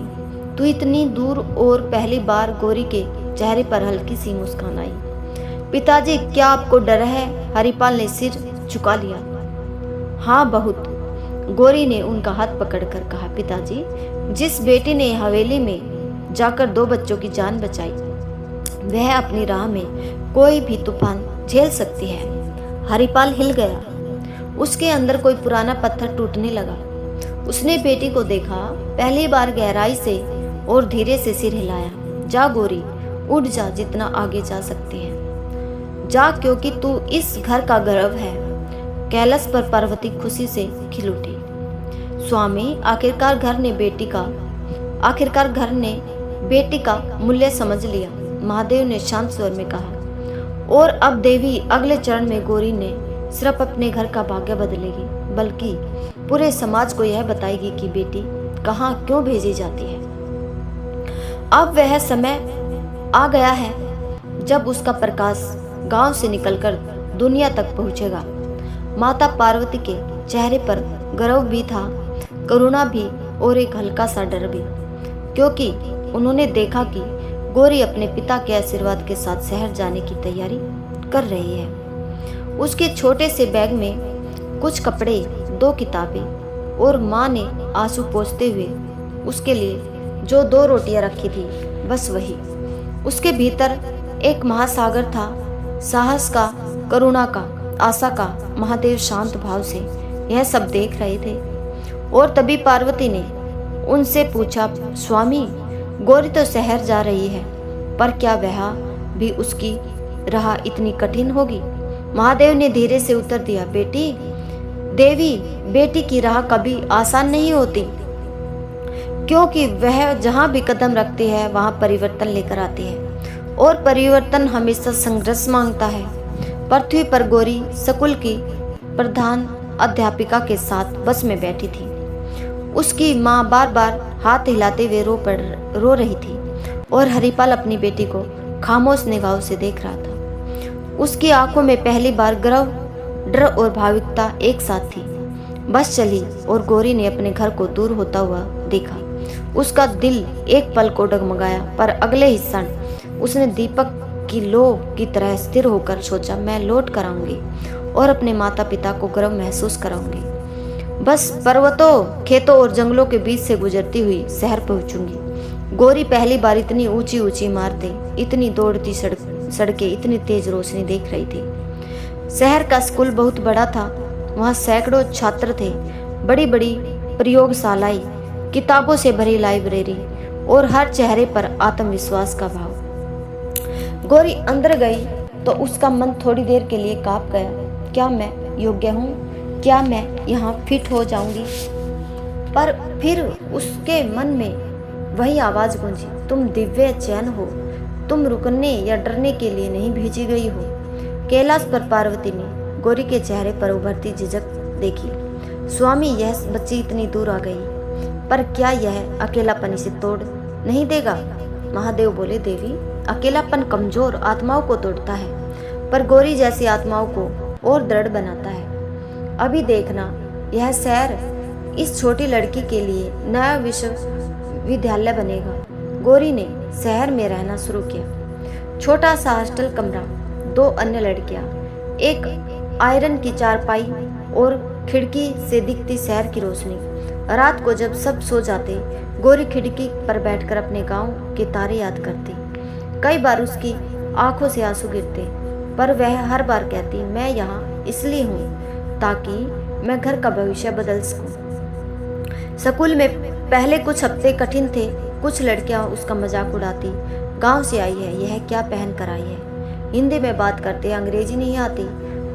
S1: तू इतनी दूर। और पहली बार गौरी के चेहरे पर हल्की सी मुस्कान आई। पिताजी, क्या आपको डर है? हरिपाल ने सिर झुका लिया। हाँ, बहुत। गौरी ने उनका हाथ पकड़कर कहा, पिताजी, जिस बेटी ने हवेली में जाकर 2 बच्चों की जान बचाई, वह अपनी राह में कोई भी तूफान झेल सकती है। हरिपाल हिल गया। उसके अंदर कोई पुराना पत्थर टूटने लगा। उसने बेटी को देखा, पहली बार गहराई से और धीरे से सिर हिलाया। जा गौरी, उठ जा, जितना आगे जा सकती है जा, क्योंकि तू इस घर का गर्व है। कैलाश पर पार्वती खुशी से खिल उठी। स्वामी, आखिरकार घर ने बेटी का मूल्य समझ लिया, महादेव ने शांत स्वर में कहा। और अब देवी, अगले चरण में गौरी ने सिर्फ अपने घर का भाग्य बदलेगी, बल्कि पूरे समाज को यह बताएगी कि बेटी कहाँ क्यों भेजी जाती है। अब वह समय आ गया है जब उसका प्रकाश गांव से निकलकर दुनिया तक पहुंचेगा। माता पार्वती के चेहरे पर गर्व भी था, करुणा भी और एक हल्का सा डर भी, क्योंकि उन्होंने देखा कि गौरी अपने पिता के आशीर्वाद के साथ शहर जाने की तैयारी कर रही है। उसके छोटे से बैग में कुछ कपड़े, 2 किताबें और माँ ने आंसू पोंछते हुए उसके लिए जो 2 रोटियां रखी थी, बस वही। उसके भीतर एक महासागर था, साहस का, करुणा का, आशा का। महादेव शांत भाव से यह सब देख रहे थे। और तभी पार्वती ने उनसे पूछा, स्वामी, गौरी तो शहर जा रही है, पर क्या वह भी उसकी राह इतनी कठिन होगी? महादेव ने धीरे से उत्तर दिया, बेटी की राह कभी आसान नहीं होती, क्योंकि वह जहाँ भी कदम रखती है वहाँ परिवर्तन लेकर आती है, और परिवर्तन हमेशा संघर्ष मांगता है। पृथ्वी पर गौरी स्कूल की प्रधान अध्यापिका के साथ बस में बैठी थी। उसकी माँ बार बार हाथ हिलाते हुए रो रही थी और हरिपाल अपनी बेटी को खामोश निगाहों से देख रहा था। उसकी आंखों में पहली बार गर्व, डर और भावुकता एक साथ थी। बस चली और गौरी ने अपने घर को दूर होता हुआ देखा। उसका दिल एक पल को डगमगाया, पर अगले ही क्षण उसने दीपक की लौ की तरह स्थिर होकर सोचा, मैं लौट कर आऊंगी और अपने माता पिता को गर्व महसूस कराऊंगी। बस पर्वतों, खेतों और जंगलों के बीच से गुजरती हुई शहर पहुंचूंगी। गौरी पहली बार इतनी ऊंची ऊंची इमारतें, इतनी दौड़ती सड़कें, इतनी तेज रोशनी देख रही थी। शहर का स्कूल बहुत बड़ा था। वहाँ सैकड़ों छात्र थे, बड़ी बड़ी प्रयोगशालाएं, किताबों से भरी लाइब्रेरी और हर चेहरे पर आत्मविश्वास का भाव। गौरी अंदर गई तो उसका मन थोड़ी देर के लिए कांप गया। क्या मैं योग्य हूँ? क्या मैं यहाँ फिट हो जाऊंगी? पर फिर उसके मन में वही आवाज गूंजी, तुम दिव्य चैन हो, तुम रुकने या डरने के लिए नहीं भेजी गई हो। कैलाश पर पार्वती ने गौरी के चेहरे पर उभरती झिझक देखी। स्वामी, यह बच्ची इतनी दूर आ गई, पर क्या यह अकेलापन इसे तोड़ नहीं देगा? महादेव बोले, देवी, अकेलापन कमजोर आत्माओं को तोड़ता है, पर गौरी जैसी आत्माओं को और दृढ़ बनाता है। अभी देखना, यह शहर इस छोटी लड़की के लिए नया विश्वविद्यालय बनेगा। गौरी ने शहर में रहना शुरू किया। छोटा सा हॉस्टल कमरा, 2 अन्य लड़कियां, एक आयरन की चारपाई और खिड़की से दिखती शहर की रोशनी। रात को जब सब सो जाते, गौरी खिड़की पर बैठकर अपने गांव के तारे याद करती। कई बार उसकी आंखों से आंसू गिरते, पर वह हर बार कहती, मैं यहाँ इसलिए हूँ ताकि मैं घर का भविष्य बदल सकूं। स्कूल में पहले कुछ हफ्ते कठिन थे। कुछ लड़कियां उसका मजाक उड़ाती, गांव से आई है, यह क्या पहन कर आई है, हिंदी में बात करते, अंग्रेजी नहीं आती।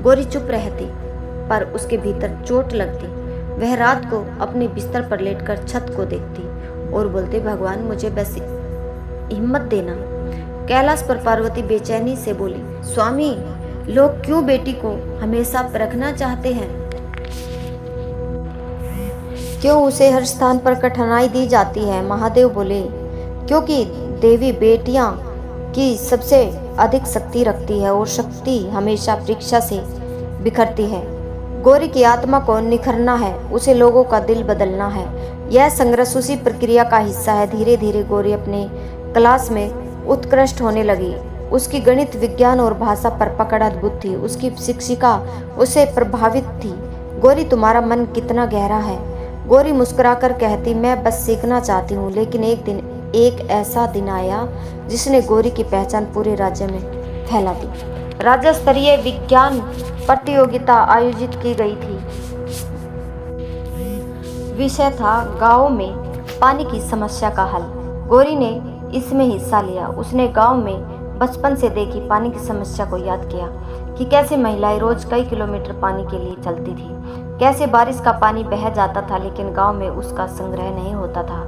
S1: गौरी चुप रहती, पर उसके भीतर चोट लगती। वह रात को अपने बिस्तर पर लेटकर छत को देखती और बोलती, भगवान मुझे बस हिम्मत देना। कैलाश पर पार्वती बेचैनी से बोली, स्वामी, लोग क्यों बेटी को हमेशा परखना चाहते हैं? क्यों उसे हर स्थान पर कठिनाई दी जाती है? महादेव बोले, क्योंकि देवी बेटियां की सबसे अधिक शक्ति रखती है और शक्ति हमेशा परीक्षा से बिखरती है। गौरी की आत्मा को निखरना है, उसे लोगों का दिल बदलना है। यह संघर्ष उसी प्रक्रिया का हिस्सा है। धीरे धीरे गौरी अपने क्लास में उत्कृष्ट होने लगी। उसकी गणित, विज्ञान और भाषा पर पकड़ अद्भुत थी। उसकी शिक्षिका उससे प्रभावित थी। गौरी, तुम्हारा मन कितना गहरा है। गौरी मुस्कुराकर कहती, मैं बस सीखना चाहती हूँ। लेकिन एक दिन एक ऐसा दिन आया जिसने गौरी की पहचान पूरे राज्य में फैला दी। राज्य स्तरीय विज्ञान प्रतियोगिता आयोजित की गई थी। विषय था गाँव में पानी की समस्या का हल। गौरी ने इसमें हिस्सा लिया। उसने गांव में बचपन से देखी पानी की समस्या को याद किया कि कैसे महिलाएं रोज कई किलोमीटर पानी के लिए चलती थी, कैसे बारिश का पानी बह जाता था लेकिन गांव में उसका संग्रह नहीं होता था।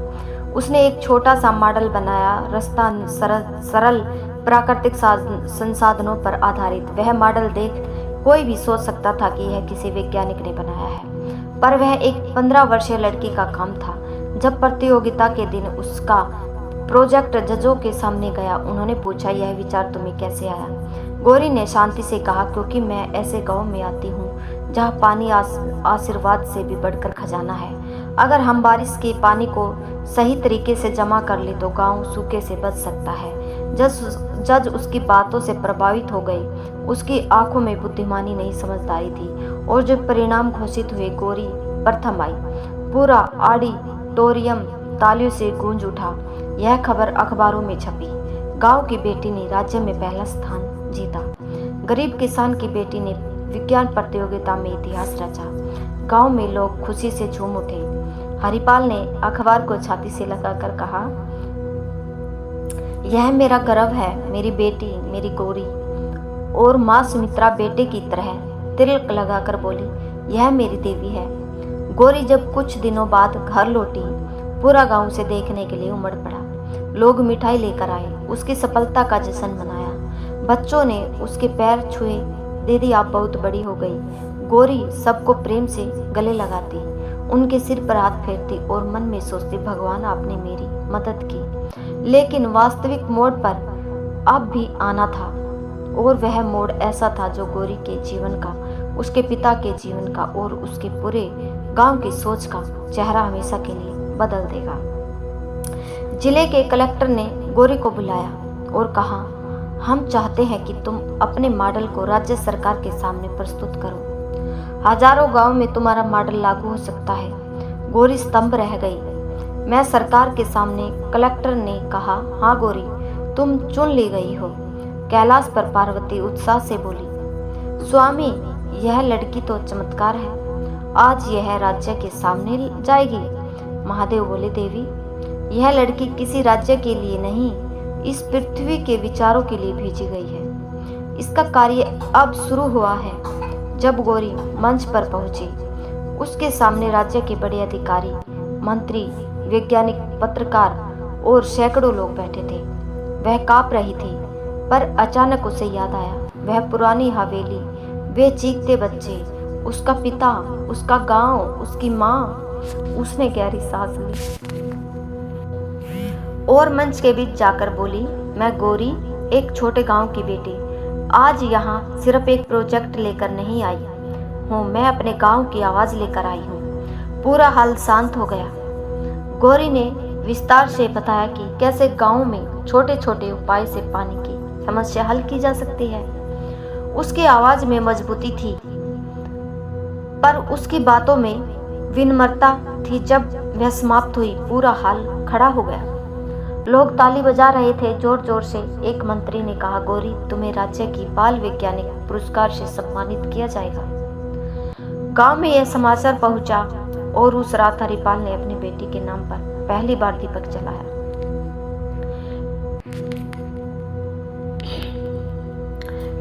S1: उसने एक छोटा सा मॉडल बनाया, रास्ता सरल प्राकृतिक संसाधनों पर आधारित। वह मॉडल देख कोई भी सोच सकता था कि यह किसी वैज्ञानिक ने बनाया है, पर वह एक 15 वर्षीय लड़की का काम था। जब प्रतियोगिता के दिन उसका प्रोजेक्ट जजों के सामने गया, उन्होंने पूछा, यह विचार तुम्हें कैसे आया? गौरी ने शांति से कहा, क्योंकि मैं ऐसे गांव में आती हूँ जहाँ पानी आशीर्वाद से भी बढ़कर खजाना है। अगर हम बारिश के पानी को सही तरीके से जमा कर ले तो गांव सूखे से बच सकता है। जज उसकी बातों से प्रभावित हो गए। उसकी आंखों में बुद्धिमानी नहीं, समझदारी थी। और जब परिणाम घोषित हुए, गौरी प्रथम आई। पूरा ऑडिटोरियम तालियों से गूंज उठा। यह खबर अखबारों में छपी। गांव की बेटी ने राज्य में पहला स्थान जीता। गरीब किसान की बेटी ने विज्ञान प्रतियोगिता में इतिहास रचा। गांव में लोग खुशी से झूम उठे। हरिपाल ने अखबार को छाती से लगाकर कहा, यह मेरा गर्व है, मेरी बेटी, मेरी गौरी। और माँ सुमित्रा बेटे की तरह तिलक लगाकर बोली, यह मेरी देवी है। गौरी जब कुछ दिनों बाद घर लौटी, पूरा गांव उसे देखने के लिए उमड़ पड़ा। लोग मिठाई लेकर आए, उसकी सफलता का जश्न मनाया। बच्चों ने उसके पैर छुए, दीदी आप बहुत बड़ी हो गई। गौरी सबको प्रेम से गले लगाती, उनके सिर पर हाथ फेरती और मन में सोचती, भगवान आपने मेरी मदद की। लेकिन वास्तविक मोड़ पर अब भी आना था, और वह मोड़ ऐसा था जो गौरी के जीवन का, उसके पिता के जीवन का और उसके पूरे गांव की सोच का चेहरा हमेशा के लिए बदल देगा। जिले के कलेक्टर ने गौरी को बुलाया और कहा, हम चाहते हैं कि तुम अपने मॉडल को राज्य सरकार के सामने प्रस्तुत करो। हजारों गांव में तुम्हारा मॉडल लागू हो सकता है। गौरी स्तंभ रह गई। मैं सरकार के सामने, कलेक्टर ने कहा, हाँ गौरी, तुम चुन ली गई हो। कैलाश पर पार्वती उत्साह से बोली, स्वामी, यह लड़की तो चमत्कार है, आज यह राज्य के सामने जाएगी। महादेव बोले, देवी, यह लड़की किसी राज्य के लिए नहीं, इस पृथ्वी के विचारों के लिए भेजी गई है। इसका कार्य अब शुरू हुआ है। जब गौरी मंच पर पहुंची, उसके सामने राज्य के बड़े अधिकारी, मंत्री, वैज्ञानिक, पत्रकार और सैकड़ों लोग बैठे थे। वह कांप रही थी, पर अचानक उसे याद आया, वह पुरानी हवेली, वे चीखते बच्चे उसका पिता, उसका गांव, उसकी माँ। उसने गहरी सांस ली और मंच के बीच जाकर बोली, मैं गौरी, एक छोटे गांव की बेटी, आज यहाँ सिर्फ एक प्रोजेक्ट लेकर नहीं आई हूँ, मैं अपने गांव की आवाज़ लेकर आई हूँ। पूरा हाल शांत हो गया। गौरी ने विस्तार से बताया कि कैसे गांव में छोटे छोटे उपाय से पानी की समस्या हल की जा सकती है। उसकी आवाज में मजबूती थी, पर उसकी बातों में विनम्रता थी। जब वह समाप्त हुई, पूरा हाल खड़ा हो गया। लोग ताली बजा रहे थे जोर जोर से। एक मंत्री ने कहा, गौरी, तुम्हें राज्य की बाल वैज्ञानिक पुरस्कार से सम्मानित किया जाएगा। गांव में यह समाचार पहुंचा और उस रात हरिपाल ने अपनी बेटी के नाम पर पहली बार दीपक जलाया।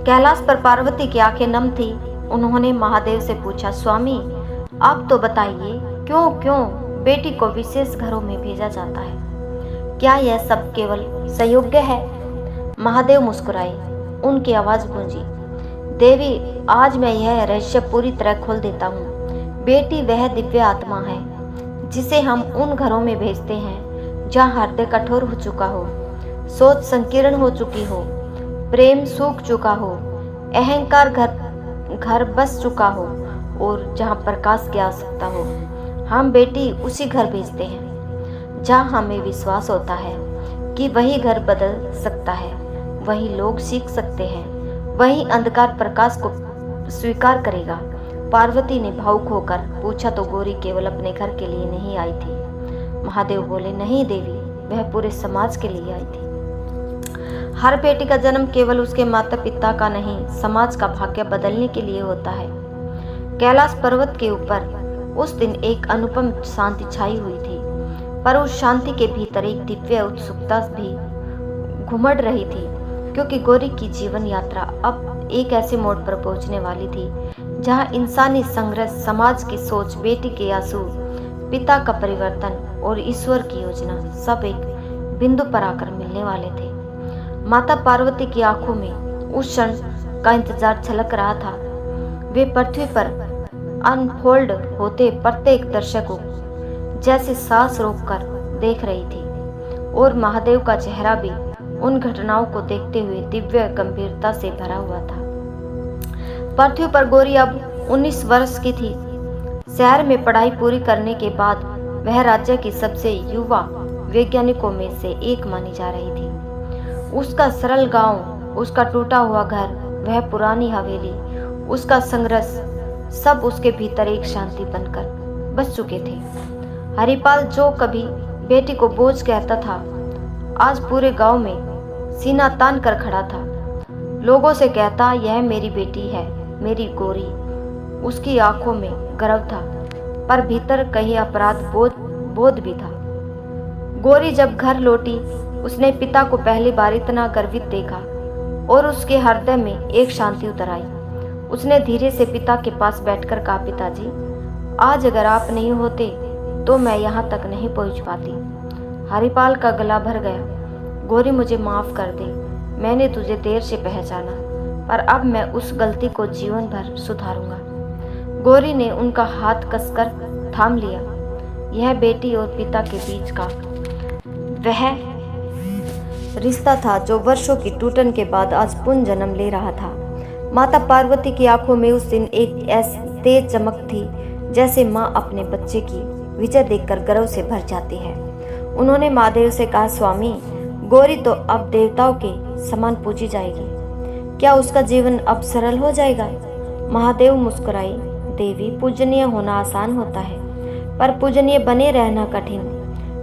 S1: कैलाश पर पार्वती की आंखें नम थी। उन्होंने महादेव से पूछा, स्वामी, आप तो बताइए, क्यों बेटी को विशेष घरों में भेजा जाता है? क्या यह सब केवल संयोग है? महादेव मुस्कुराए। उनकी आवाज गूंजी, देवी, आज मैं यह रहस्य पूरी तरह खोल देता हूँ। बेटी वह दिव्य आत्मा है जिसे हम उन घरों में भेजते हैं जहाँ हृदय कठोर हो चुका हो, सोच संकीर्ण हो चुकी हो, प्रेम सूख चुका हो, अहंकार घर बस चुका हो और जहाँ प्रकाश की आवश्यकता हो। हम बेटी उसी घर भेजते हैं जहाँ हमें विश्वास होता है कि वही घर बदल सकता है, वही लोग सीख सकते हैं, वही अंधकार प्रकाश को स्वीकार करेगा। पार्वती ने भावुक होकर पूछा, तो गौरी केवल अपने घर के लिए नहीं आई थी? महादेव बोले, नहीं देवी, वह पूरे समाज के लिए आई थी। हर बेटी का जन्म केवल उसके माता पिता का नहीं, समाज का भाग्य बदलने के लिए होता है। कैलाश पर्वत के ऊपर उस दिन एक अनुपम शांति छाई हुई थी, पर उस शांति के भीतर एक दिव्य उत्सुकता भी घुमड़ रही थी, क्योंकि गौरी की जीवन यात्रा अब एक ऐसे मोड़ पर पहुंचने वाली थी जहां इंसानी संघर्ष, समाज की सोच, बेटी के आंसू, पिता का परिवर्तन और ईश्वर की योजना सब एक बिंदु पर आकर मिलने वाले थे। माता पार्वती की आंखों में उस क्षण का इंतजार छलक रहा था। वे पृथ्वी पर अनफोल्ड होते प्रत्येक दर्शक को जैसे सांस रोककर देख रही थी, और महादेव का चेहरा भी उन घटनाओं को देखते हुए दिव्य गंभीरता से भरा हुआ था। पृथ्वी पर गौरी अब 19 वर्ष की थी। शहर में पढ़ाई पूरी करने के बाद वह राज्य की सबसे युवा वैज्ञानिकों में से एक मानी जा रही थी। उसका सरल गांव, उसका टूटा हुआ घर, वह पुरानी हवेली, उसका संघर्ष सब उसके भीतर एक शांति बनकर बस चुके थे। हरिपाल, जो कभी बेटी को बोझ कहता था, आज पूरे गांव में सीना तान कर खड़ा था। लोगों से कहता, यह मेरी बेटी है, मेरी गौरी। उसकी आंखों में गर्व था, पर भीतर कहीं अपराध बोध भी था। गौरी जब घर लौटी, उसने पिता को पहली बार इतना गर्वित देखा और उसके हृदय में एक शांति उतर आई। उसने धीरे से पिता के पास बैठकर कहा, पिताजी, आज अगर आप नहीं होते तो मैं यहाँ तक नहीं पहुँच पाती। हरिपाल का गला भर गया। गौरी, मुझे माफ कर दे, मैंने तुझे देर से पहचाना, पर अब मैं उस गलती को जीवन भर सुधारूंगा। गौरी ने उनका हाथ कसकर थाम लिया। यह बेटी और पिता के बीच का वह रिश्ता था जो वर्षों की टूटन के बाद आज पुनः जन्म ले रहा था। माता पार्वती की आंखों में उस दिन एक ऐसी तेज चमक थी जैसे माँ अपने बच्चे की विजय देखकर गर्व से भर जाती है। उन्होंने महादेव से कहा, स्वामी, गौरी तो अब देवताओं के समान पूजी जाएगी, क्या उसका जीवन अब सरल हो जाएगा? महादेव मुस्कुराए, देवी, पूजनीय होना आसान होता है, पर पूजनीय बने रहना कठिन।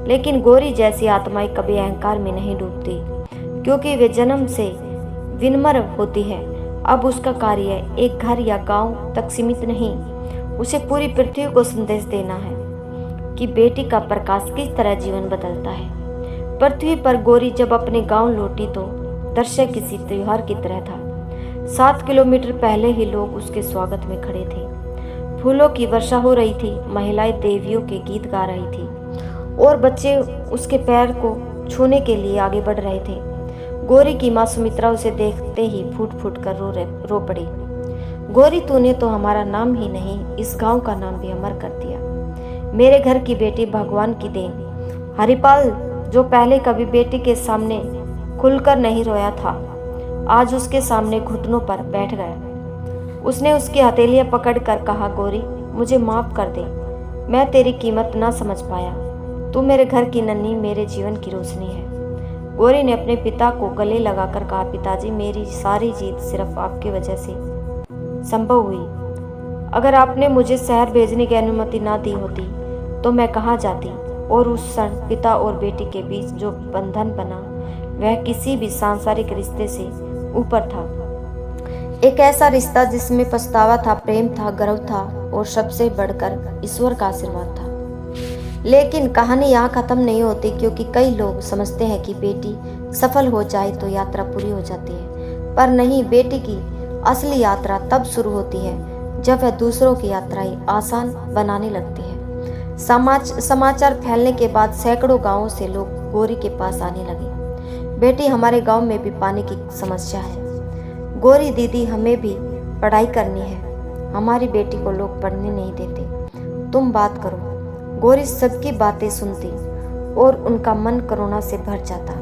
S1: लेकिन गौरी जैसी आत्माएं कभी अहंकार में नहीं डूबती, क्योंकि वे जन्म से विनम्र होती है। अब उसका कार्य एक घर या गांव तक सीमित नहीं, उसे पूरी पृथ्वी को संदेश देना है कि बेटी का प्रकाश किस तरह जीवन बदलता है। पृथ्वी पर गौरी जब अपने गांव लौटी तो दृश्य किसी त्योहार की तरह था। 7 किलोमीटर पहले ही लोग उसके स्वागत में खड़े थे। फूलों की वर्षा हो रही थी, महिलाएं देवियों के गीत गा रही थी और बच्चे उसके पैर को छूने के लिए आगे बढ़ रहे थे। गौरी की माँ सुमित्रा उसे देखते ही फूट फूट कर रो पड़ी। गोरी, तूने तो हमारा नाम ही नहीं, इस गांव का नाम भी अमर कर दिया। मेरे घर की बेटी भगवान की देन। हरिपाल, जो पहले कभी बेटी के सामने खुलकर नहीं रोया था, आज उसके सामने घुटनों पर बैठ गया। उसने उसकी हथेलियां पकड़कर कहा, गोरी, मुझे माफ कर दे, मैं तेरी कीमत ना समझ पाया। तू मेरे घर की नन्ही, मेरे जीवन की रोशनी है। गोरी ने अपने पिता को गले लगाकर कहा, पिताजी, मेरी सारी जीत सिर्फ आपकी वजह से संभव हुई। अगर आपने मुझे शहर भेजने की अनुमति ना दी होती तो मैं कहाँ जाती। और उस क्षण पिता और बेटी के बीच जो बंधन बना वह किसी भी सांसारिक रिश्ते से ऊपर था। एक ऐसा रिश्ता जिसमें पछतावा था, प्रेम था, गर्व था और सबसे बढ़कर ईश्वर का आशीर्वाद था। लेकिन कहानी यहाँ खत्म नहीं होती, क्योंकि कई लोग समझते हैं कि बेटी सफल हो जाए तो यात्रा पूरी हो जाती है। पर नहीं, बेटी की असली यात्रा तब शुरू होती है जब वह दूसरों की यात्राएं आसान बनाने लगती है। समाचार फैलने के बाद सैकड़ों गांवों से लोग गोरी के पास आने लगे। बेटी, हमारे गांव में भी पानी की समस्या है। गोरी दीदी, हमें भी पढ़ाई करनी है, हमारी बेटी को लोग पढ़ने नहीं देते, तुम बात करो। गोरी सबकी बातें सुनती और उनका मन करुणा से भर जाता।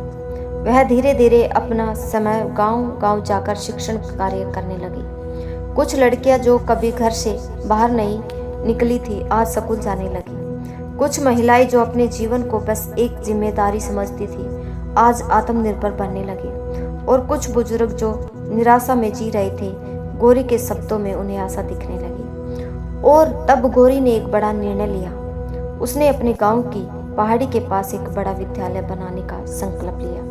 S1: वह धीरे धीरे अपना समय गांव गांव जाकर शिक्षण कार्य करने लगी। कुछ लड़कियां जो कभी घर से बाहर नहीं निकली थी, आज स्कूल जाने लगी। कुछ महिलाएं जो अपने जीवन को बस एक जिम्मेदारी समझती थी, आज आत्मनिर्भर बनने लगी। और कुछ बुजुर्ग जो निराशा में जी रहे थे, गोरी के शब्दों में उन्हें आशा दिखने लगी। और तब गोरी ने एक बड़ा निर्णय लिया। उसने अपने गांव की पहाड़ी के पास एक बड़ा विद्यालय बनाने का संकल्प लिया।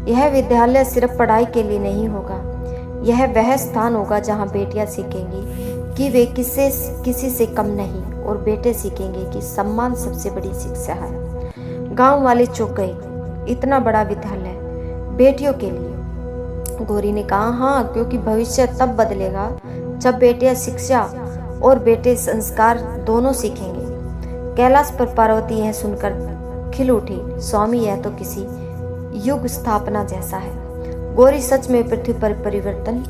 S1: यह विद्यालय सिर्फ पढ़ाई के लिए नहीं होगा, यह वह स्थान होगा जहां बेटियां सीखेंगी कि वे किसी से कम नहीं, और बेटे सीखेंगे कि सम्मान सबसे बड़ी शिक्षा है। गांव वाले चौंक गए, इतना बड़ा विद्यालय बेटियों के लिए? गोरी ने कहा, हाँ, क्योंकि भविष्य तब बदलेगा जब बेटियां शिक्षा और बेटे संस्कार दोनों सीखेंगे। कैलाश पर पार्वती यह सुनकर खिल उठी, स्वामी, यह तो किसी युग स्थापना जैसा है। गोरी, सच में पृथ्वी पर परिवर्तन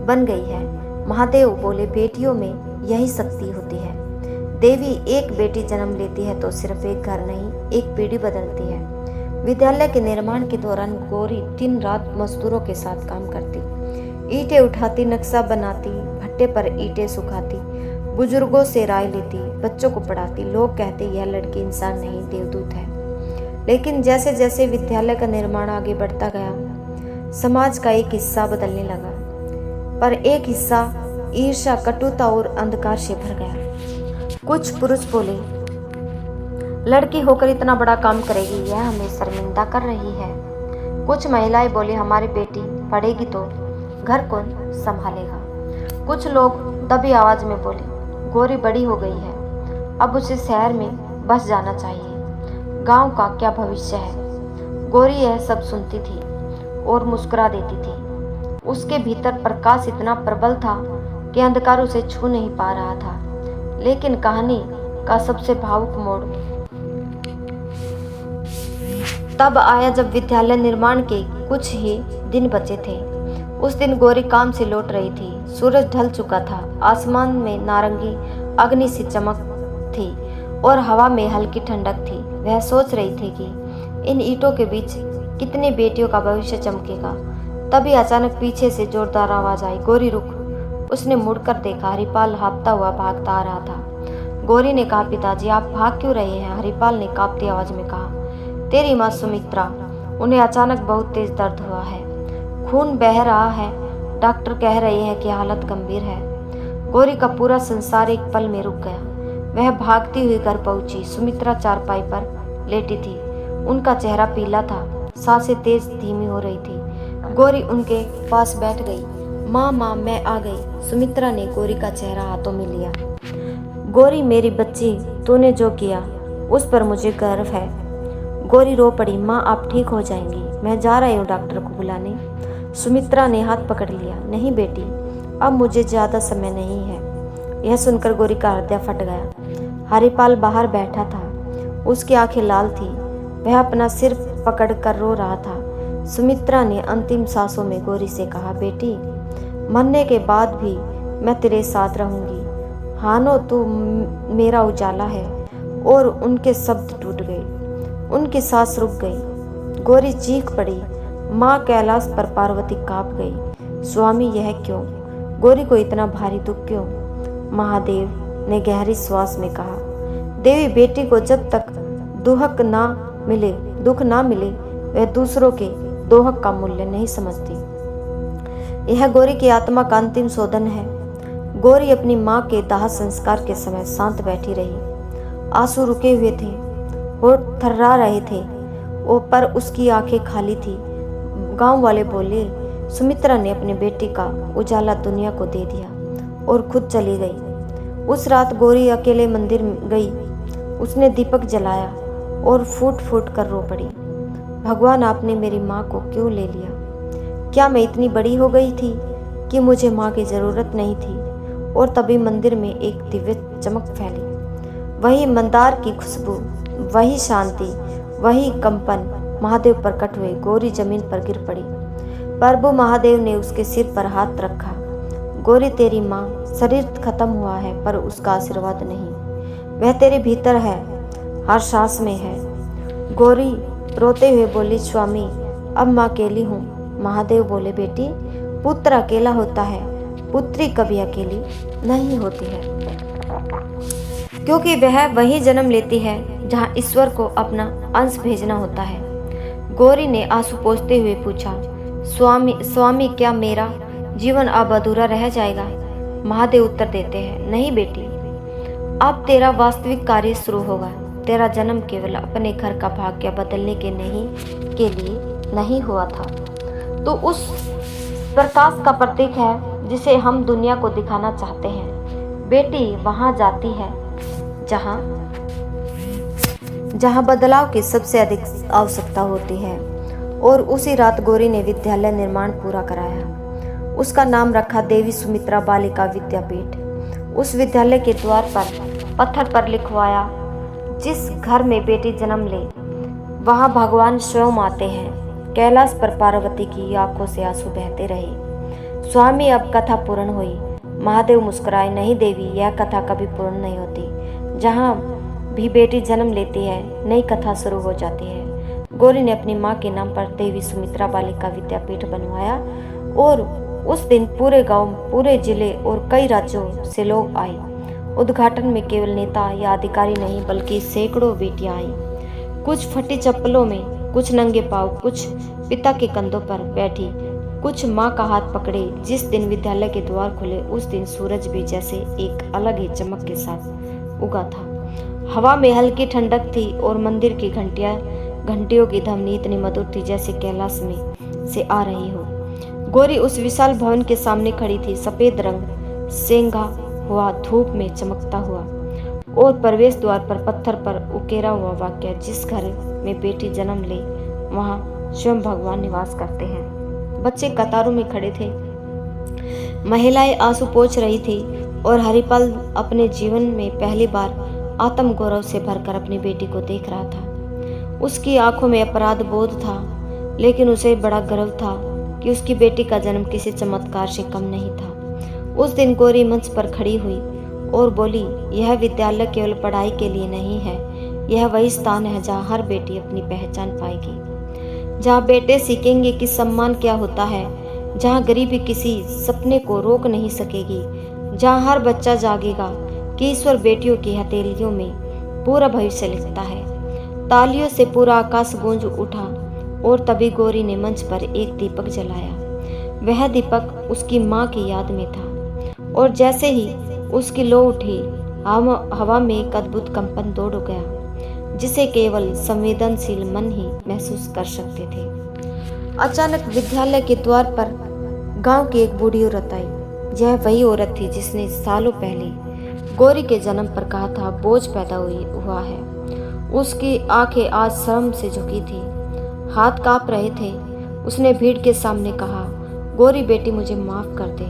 S1: बन गई है। महादेव बोले, बेटियों में यही शक्ति होती है। देवी, एक बेटी जन्म लेती है तो सिर्फ एक घर नहीं, एक पीढ़ी बदलती है। विद्यालय के निर्माण के दौरान गोरी दिन रात मजदूरों के साथ काम करती, ईंटें उठाती, नक्शा बनाती, भट्टे पर ईंटें सुखाती, बुजुर्गों से राय लेती, बच्चों को पढ़ाती। लोग कहते यह लड़की इंसान नहीं, देवदूत है। लेकिन जैसे जैसे विद्यालय का निर्माण आगे बढ़ता गया, समाज का एक हिस्सा बदलने लगा, पर एक हिस्सा ईर्ष्या, कटुता और अंधकार से भर गया। कुछ पुरुष बोले, लड़की होकर इतना बड़ा काम करेगी, यह हमें शर्मिंदा कर रही है। कुछ महिलाएं बोली, हमारी बेटी पढ़ेगी तो घर कौन संभालेगा। कुछ लोग दबी आवाज में बोले, गोरी बड़ी हो गई है, अब उसे शहर में बस जाना चाहिए, गांव का क्या भविष्य है। गोरी यह सब सुनती थी और मुस्कुरा देती थी। उसके भीतर प्रकाश इतना प्रबल था कि अंधकार उसे छू नहीं पा रहा था। लेकिन कहानी का सबसे भावुक मोड़ तब आया जब विद्यालय निर्माण के कुछ ही दिन बचे थे। उस दिन गोरी काम से लौट रही थी। सूरज ढल चुका था, आसमान में नारंगी अग्नि सी चमक थी और हवा में हल्की ठंडक थी। वह सोच रही थी कि इन ईंटों के बीच कितनी बेटियों का भविष्य चमकेगा। तभी अचानक पीछे से जोरदार आवाज आई, गोरी रुक। उसने मुड़कर देखा, हरिपाल हांफता हुआ भागता आ रहा था। गोरी ने कहा, पिताजी, आप भाग क्यों रहे हैं? हरिपाल ने कांपती आवाज में कहा, तेरी माँ सुमित्रा, उन्हें अचानक बहुत तेज दर्द हुआ है, खून बह रहा है, डॉक्टर कह रहे हैं कि हालत गंभीर है। गोरी का पूरा संसार एक पल में रुक गया। वह भागती हुई घर पहुंची। सुमित्रा चारपाई पर लेटी थी, उनका चेहरा पीला था, सांसें तेज धीमी हो रही थी। गोरी उनके पास बैठ गई। माँ माँ, मैं आ गई। सुमित्रा ने गोरी का चेहरा हाथों में लिया। गोरी मेरी बच्ची, तूने जो किया उस पर मुझे गर्व है। गोरी रो पड़ी। माँ, आप ठीक हो जाएंगी, मैं जा रही हूँ डॉक्टर को बुलाने। सुमित्रा ने हाथ पकड़ लिया। नहीं बेटी, अब मुझे ज़्यादा समय नहीं है। यह सुनकर गोरी का हृदय फट गया। हरिपाल बाहर बैठा था, उसकी आंखें लाल थी, वह अपना सिर पकड़कर रो रहा था। सुमित्रा ने अंतिम सांसों में गोरी से कहा, बेटी, मरने के बाद भी मैं तेरे साथ रहूंगी। हानो तू मेरा उजाला है। और उनके शब्द टूट गए, उनकी सांस रुक गई। गौरी चीख पड़ी। माँ कैलाश पर पार्वती कांप गई। स्वामी यह क्यों? गौरी को इतना भारी दुख क्यों? महादेव ने गहरी श्वास में कहा, देवी बेटी को जब तक दुख ना मिले वह दूसरों के दोहक का मूल्य नहीं समझती। यह गौरी की आत्मा का अंतिम शोधन है। गौरी अपनी माँ के दाह संस्कार के समय शांत बैठी रही। आंसू रुके हुए थे, होठ थर्रा रहे थे, पर उसकी आंखें खाली थी। गांव वाले बोले, सुमित्रा ने अपनी बेटी का उजाला दुनिया को दे दिया और खुद चली गई। उस रात गौरी अकेले मंदिर गई। उसने दीपक जलाया और फूट फूट कर रो पड़ी। भगवान, आपने मेरी माँ को क्यों ले लिया? क्या मैं इतनी बड़ी हो गई थी कि मुझे माँ की जरूरत नहीं थी? और तभी मंदिर में एक दिव्य चमक फैली। वही मंदार की खुशबू, वही शांति, वही कंपन महादेव प्रकट हुए। गौरी जमीन पर गिर पड़ी। प्रभु महादेव ने उसके सिर पर हाथ रखा। गौरी, तेरी माँ, शरीर खत्म हुआ है पर उसका आशीर्वाद नहीं। वह तेरे भीतर है, हर सांस में है। गौरी रोते हुए बोली, स्वामी अब मैं अकेली हूँ। महादेव बोले, बेटी, पुत्र अकेला होता है, पुत्री कभी अकेली नहीं होती है, क्योंकि वह वही जन्म लेती है जहाँ ईश्वर को अपना अंश भेजना होता है। गौरी ने आंसू पोंछते हुए पूछा, स्वामी क्या मेरा जीवन अब अधूरा रह जाएगा? महादेव उत्तर देते हैं, नहीं बेटी, अब तेरा वास्तविक कार्य शुरू होगा। तेरा जन्म केवल अपने घर का भाग्य बदलने के लिए नहीं हुआ था, तो उस प्रकाश का प्रतीक है जिसे हम दुनिया को दिखाना चाहते हैं। बेटी वहां जाती है जहां बदलाव की सबसे अधिक आवश्यकता होती है। और उसी रात गौरी ने विद्यालय निर्माण पूरा कराया। उसका नाम रखा देवी सुमित्रा बालिका विद्यापीठ। उस विद्यालय के द्वार पर पत्थर पर लिखवाया, जिस घर में बेटी जन्म ले वहां भगवान स्वयं आते हैं। कैलाश पर पार्वती की आंखों से आंसू बहते रहे। स्वामी अब कथा पूर्ण हुई। महादेव मुस्कुराए, नहीं देवी, यह कथा कभी पूर्ण नहीं होती। जहाँ भी बेटी जन्म लेती है नई कथा शुरू हो जाती है। गौरी ने अपनी माँ के नाम पर देवी सुमित्रा बालिका विद्यापीठ बनवाया और उस दिन पूरे गांव, पूरे जिले और कई राज्यों से लोग आए। उद्घाटन में केवल नेता या अधिकारी नहीं बल्कि सैकड़ों बेटियां आई। कुछ फटी चप्पलों में, कुछ नंगे पांव, कुछ पिता के कंधों पर बैठी, कुछ माँ का हाथ पकड़े। जिस दिन विद्यालय के द्वार खुले उस दिन सूरज भी जैसे एक अलग ही चमक के साथ उगा था। हवा में हल्की ठंडक थी और मंदिर की घंटियों की ध्वनि इतनी मधुर थी जैसे कैलाश में से आ रही हो। गौरी उस विशाल भवन के सामने खड़ी थी, सफेद रंग सेंधा हुआ धूप में चमकता हुआ, और प्रवेश द्वार पर पत्थर पर उकेरा हुआ वाक्य, जिस घर में बेटी जन्म ले वहां स्वयं भगवान निवास करते हैं। बच्चे कतारों में खड़े थे, महिलाएं आंसू पोंछ रही थी और हरिपाल अपने जीवन में पहली बार आत्म गौरव से भरकर अपनी बेटी को देख रहा था। उसकी आंखों में अपराध बोध था, लेकिन उसे बड़ा गर्व था कि उसकी बेटी का जन्म किसी चमत्कार से कम नहीं था। उस दिन गौरी मंच पर खड़ी हुई और बोली, यह विद्यालय केवल पढ़ाई के लिए नहीं है, यह वही स्थान है जहाँ हर बेटी अपनी पहचान पाएगी, जहाँ बेटे सीखेंगे कि सम्मान क्या होता है, जहाँ गरीबी किसी सपने को रोक नहीं सकेगी, जहाँ हर बच्चा जागेगा कि ईश्वर बेटियों की हथेलियों में पूरा भविष्य लिखता है। तालियों से पूरा आकाश गूंज उठा और तभी गौरी ने मंच पर एक दीपक जलाया। वह दीपक उसकी माँ की याद में था और जैसे ही उसकी लो उठी, हवा में एक अद्भुत कंपन दौड़ गया जिसे केवल संवेदनशील मन ही महसूस कर सकते थे। अचानक विद्यालय के द्वार पर गांव की एक बूढ़ी औरत आई। यह वही औरत थी जिसने सालों पहले गौरी के जन्म पर कहा था, बोझ पैदा हुआ है। उसकी आंखें आज शर्म से झुकी थी, हाथ कांप रहे थे। उसने भीड़ के सामने कहा, गौरी बेटी, मुझे माफ कर दे।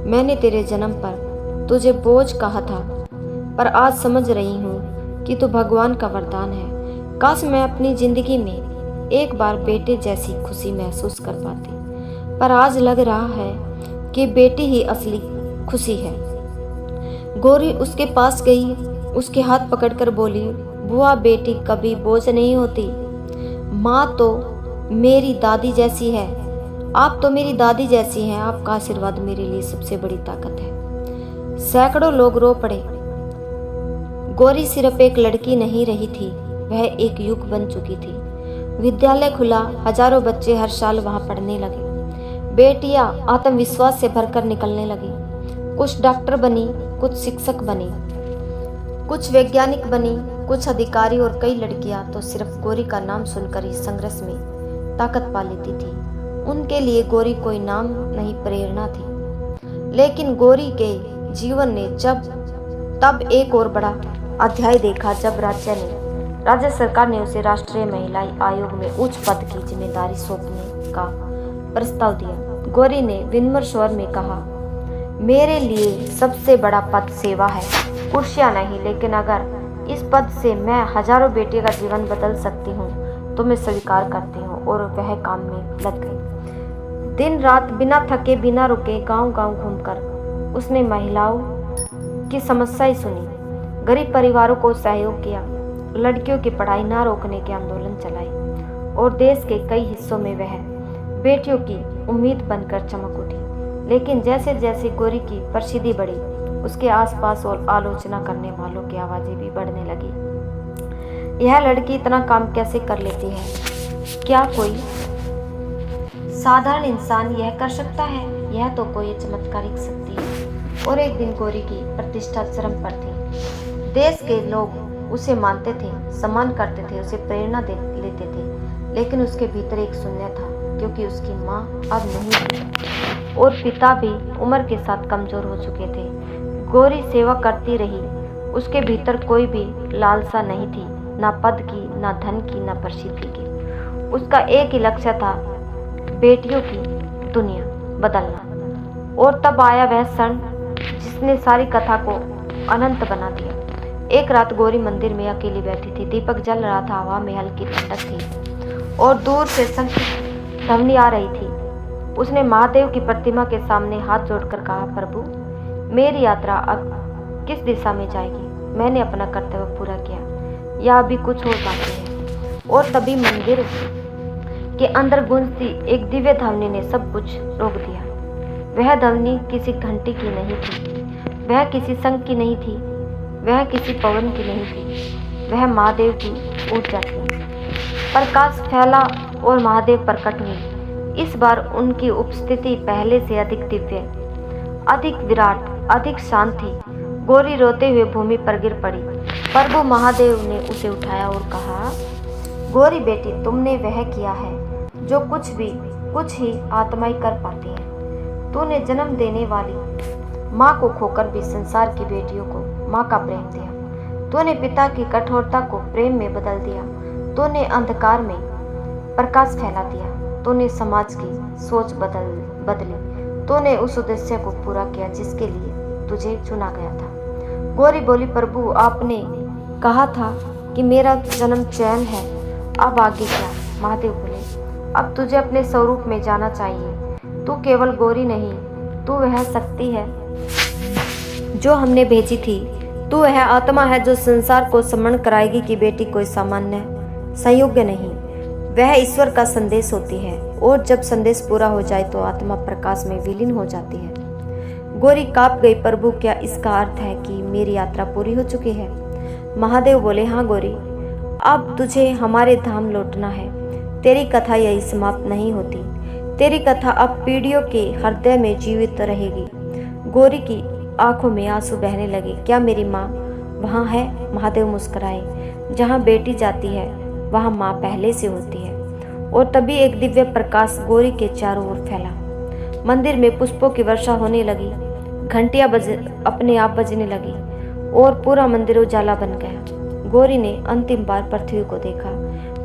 S1: मैंने तेरे जन्म पर तुझे बोझ कहा था, पर आज समझ रही हूँ कि तू भगवान का वरदान है। काश मैं अपनी जिंदगी में एक बार बेटे जैसी खुशी महसूस कर पाती, पर आज लग रहा है कि बेटी ही असली खुशी है। गौरी उसके पास गई, उसके हाथ पकड़कर बोली, बुआ बेटी कभी बोझ नहीं होती। माँ तो मेरी दादी जैसी है, आप तो मेरी दादी जैसी हैं। आपका आशीर्वाद मेरे लिए सबसे बड़ी ताकत है। सैकड़ों लोग रो पड़े। गौरी सिर्फ एक लड़की नहीं रही थी, वह एक युग बन चुकी थी। विद्यालय खुला, हजारों बच्चे हर साल वहां पढ़ने लगे। बेटियां आत्मविश्वास से भरकर निकलने लगी। कुछ डॉक्टर बनी, कुछ शिक्षक बनी, कुछ वैज्ञानिक बनी, कुछ अधिकारी, और कई लड़कियां तो सिर्फ गौरी का नाम सुनकर ही संघर्ष में ताकत पा लेती थी। उनके लिए गौरी कोई नाम नहीं, प्रेरणा थी। लेकिन गौरी के जीवन ने तब एक और बड़ा अध्याय देखा जब राज्य सरकार ने उसे राष्ट्रीय महिला आयोग में उच्च पद की जिम्मेदारी सौंपने का प्रस्ताव दिया। गौरी ने विनम्र स्वर में कहा, मेरे लिए सबसे बड़ा पद सेवा है, कुर्सियां नहीं। लेकिन अगर इस पद से मैं हजारों बेटियों का जीवन बदल सकती हूँ तो मैं स्वीकार करती हूँ। और वह काम में लग गई। दिन रात बिना थके बिना रुके गांव-गांव घूमकर उसने महिलाओं की समस्याएं सुनी, गरीब परिवारों को सहयोग किया, लड़कियों की पढ़ाई न रोकने के आंदोलन चलाए और देश के कई हिस्सों में वह बेटियों की उम्मीद बनकर चमक उठी। लेकिन जैसे जैसे गौरी की प्रसिद्धि बढ़ी, उसके आसपास और आलोचना करने वालों की आवाजें भी बढ़ने लगी। यह लड़की इतना काम कैसे कर लेती है? क्या कोई साधारण इंसान यह कर सकता है? यह तो कोई चमत्कारिक शक्ति है। और एक दिन गौरी की प्रतिष्ठा चरम पर थी। देश के लोग उसे मानते थे, सम्मान करते थे, उसे प्रेरणा लेते थे। लेकिन उसके भीतर एक शून्य था, क्योंकि उसकी माँ अब नहीं थी और पिता भी उम्र के साथ कमजोर हो चुके थे। गौरी सेवा करती रही। उसके भीतर कोई भी लालसा नहीं थी, ना पद की, ना धन की, ना प्रसिद्धि की। उसका एक ही लक्ष्य था, बेटियों की दुनिया बदलना। और तब आया वह क्षण जिसने सारी कथा को अनंत बना दिया। एक रात गौरी मंदिर में अकेली बैठी थी। दीपक जल रहा था, हवा में हल्की ठंडक थी और दूर से शंख ध्वनि आ रही थी। उसने महादेव की प्रतिमा के सामने हाथ जोड़कर कहा, प्रभु, मेरी यात्रा अब किस दिशा में जाएगी? मैंने अपना कर्तव्य पूरा किया या अभी कुछ और बाकी है? और तभी मंदिर के अंदर गूंजती एक दिव्य ध्वनि ने सब कुछ रोक दिया। वह ध्वनि किसी घंटी की नहीं थी, वह किसी शंख की नहीं थी, वह किसी पवन की नहीं थी, वह महादेव की ऊर्जा थी। प्रकाश फैला और महादेव प्रकट हुए। इस बार उनकी उपस्थिति पहले से अधिक दिव्य, अधिक विराट, अधिक शांत थी। गौरी रोते हुए भूमि पर गिर पड़ी। प्रभु महादेव ने उसे उठाया और कहा, गौरी बेटी, तुमने वह किया है जो कुछ ही आत्माएं कर पाती है। तूने जन्म देने वाली माँ को खोकर भी संसार की बेटियों को माँ का प्रेम दिया। तूने पिता की कठोरता को प्रेम में बदल दिया। तूने अंधकार में प्रकाश फैला दिया। तूने समाज की सोच बदली। तूने उस उद्देश्य को पूरा किया जिसके लिए तुझे चुना गया था। गौरी बोली, प्रभु, आपने कहा था कि मेरा जन्म चैन है, अब आगे क्या? महादेव बोले, अब तुझे अपने स्वरूप में जाना चाहिए। तू केवल गौरी नहीं, तू वह शक्ति है जो हमने भेजी थी। तू वह आत्मा है जो संसार को स्मरण कराएगी कि बेटी कोई सामान्य संयोग्य नहीं, वह ईश्वर का संदेश होती है। और जब संदेश पूरा हो जाए तो आत्मा प्रकाश में विलीन हो जाती है। गौरी कांप गई। प्रभु, क्या इसका अर्थ है कि मेरी यात्रा पूरी हो चुकी है? महादेव बोले, हाँ गौरी, अब तुझे हमारे धाम लौटना है। तेरी कथा यही समाप्त नहीं होती। तेरी कथा अब पीढ़ियों के हृदय में जीवित रहेगी। गौरी की आंखों में आंसू बहने लगे। क्या मेरी माँ वहाँ है? महादेव मुस्कुराए। जहाँ बेटी जाती है वहाँ माँ पहले से होती है। और तभी एक दिव्य प्रकाश गौरी के चारों ओर फैला। मंदिर में पुष्पों की वर्षा होने लगी, घंटियां अपने आप बजने लगी और पूरा मंदिर उजाला बन गया। गौरी ने अंतिम बार पृथ्वी को देखा।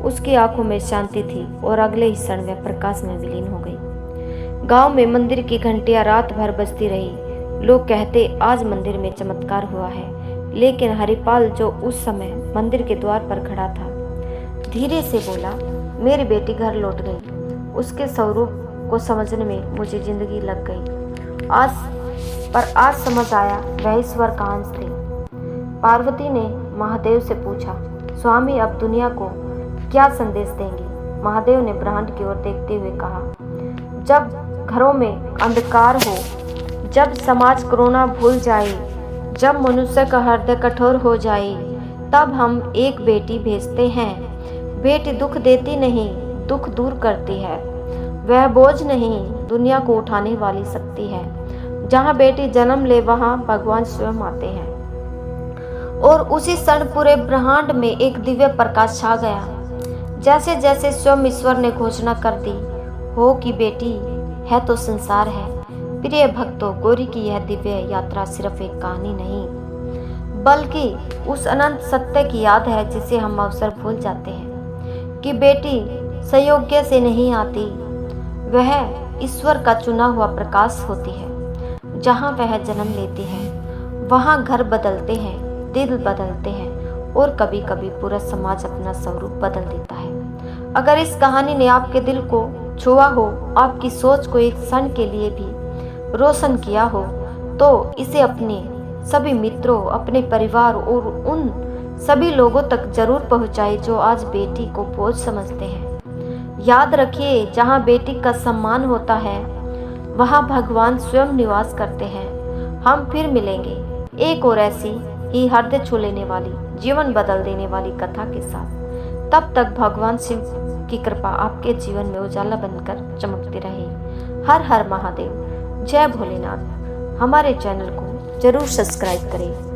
S1: उसकी आंखों में शांति थी और अगले ही क्षण वह प्रकाश में विलीन हो गई। गांव में मंदिर की घंटियां रात भर बजती रही। लोग कहते, आज मंदिर में चमत्कार हुआ है। लेकिन हरिपाल, जो उस समय मंदिर के द्वार पर खड़ा था, धीरे से बोला, मेरी बेटी घर लौट गई। उसके स्वरूप को समझने में मुझे जिंदगी लग गई। आज पर आज समझ आया वह ईश्वर का अंश थे। पार्वती ने महादेव से पूछा, स्वामी अब दुनिया को क्या संदेश देंगे? महादेव ने ब्रह्मांड की ओर देखते हुए कहा, जब घरों में अंधकार हो, जब समाज कोरोना भूल जाए, जब मनुष्य का हृदय कठोर हो जाए, तब हम एक बेटी भेजते हैं। बेटी दुख देती नहीं, दुख दूर करती है। वह बोझ नहीं, दुनिया को उठाने वाली शक्ति है। जहाँ बेटी जन्म ले वहाँ भगवान स्वयं आते हैं। और उसी क्षण पूरे ब्रह्मांड में एक दिव्य प्रकाश छा गया, जैसे जैसे स्वयं ईश्वर ने घोषणा कर दी हो कि बेटी है तो संसार है। प्रिय भक्तों, गौरी की यह दिव्य यात्रा सिर्फ एक कहानी नहीं, बल्कि उस अनंत सत्य की याद है जिसे हम अक्सर भूल जाते हैं कि बेटी संयोग्य से नहीं आती, वह ईश्वर का चुना हुआ प्रकाश होती है। जहाँ वह जन्म लेती है वहाँ घर बदलते हैं, दिल बदलते हैं और कभी कभी पूरा समाज अपना स्वरूप बदल देता है। अगर इस कहानी ने आपके दिल को छुआ हो, आपकी सोच को एक क्षण के लिए भी रोशन किया हो, तो इसे अपने सभी मित्रों, अपने परिवार और उन सभी लोगों तक जरूर पहुंचाए जो आज बेटी को बोझ समझते हैं। याद रखिए, जहां बेटी का सम्मान होता है वहां भगवान स्वयं निवास करते हैं। हम फिर मिलेंगे एक और ऐसी ही हृदय छू लेने वाली, जीवन बदल देने वाली कथा के साथ। तब तक भगवान शिव की कृपा आपके जीवन में उजाला बनकर चमकती रहे। हर हर महादेव, जय भोलेनाथ। हमारे चैनल को जरूर सब्सक्राइब करें।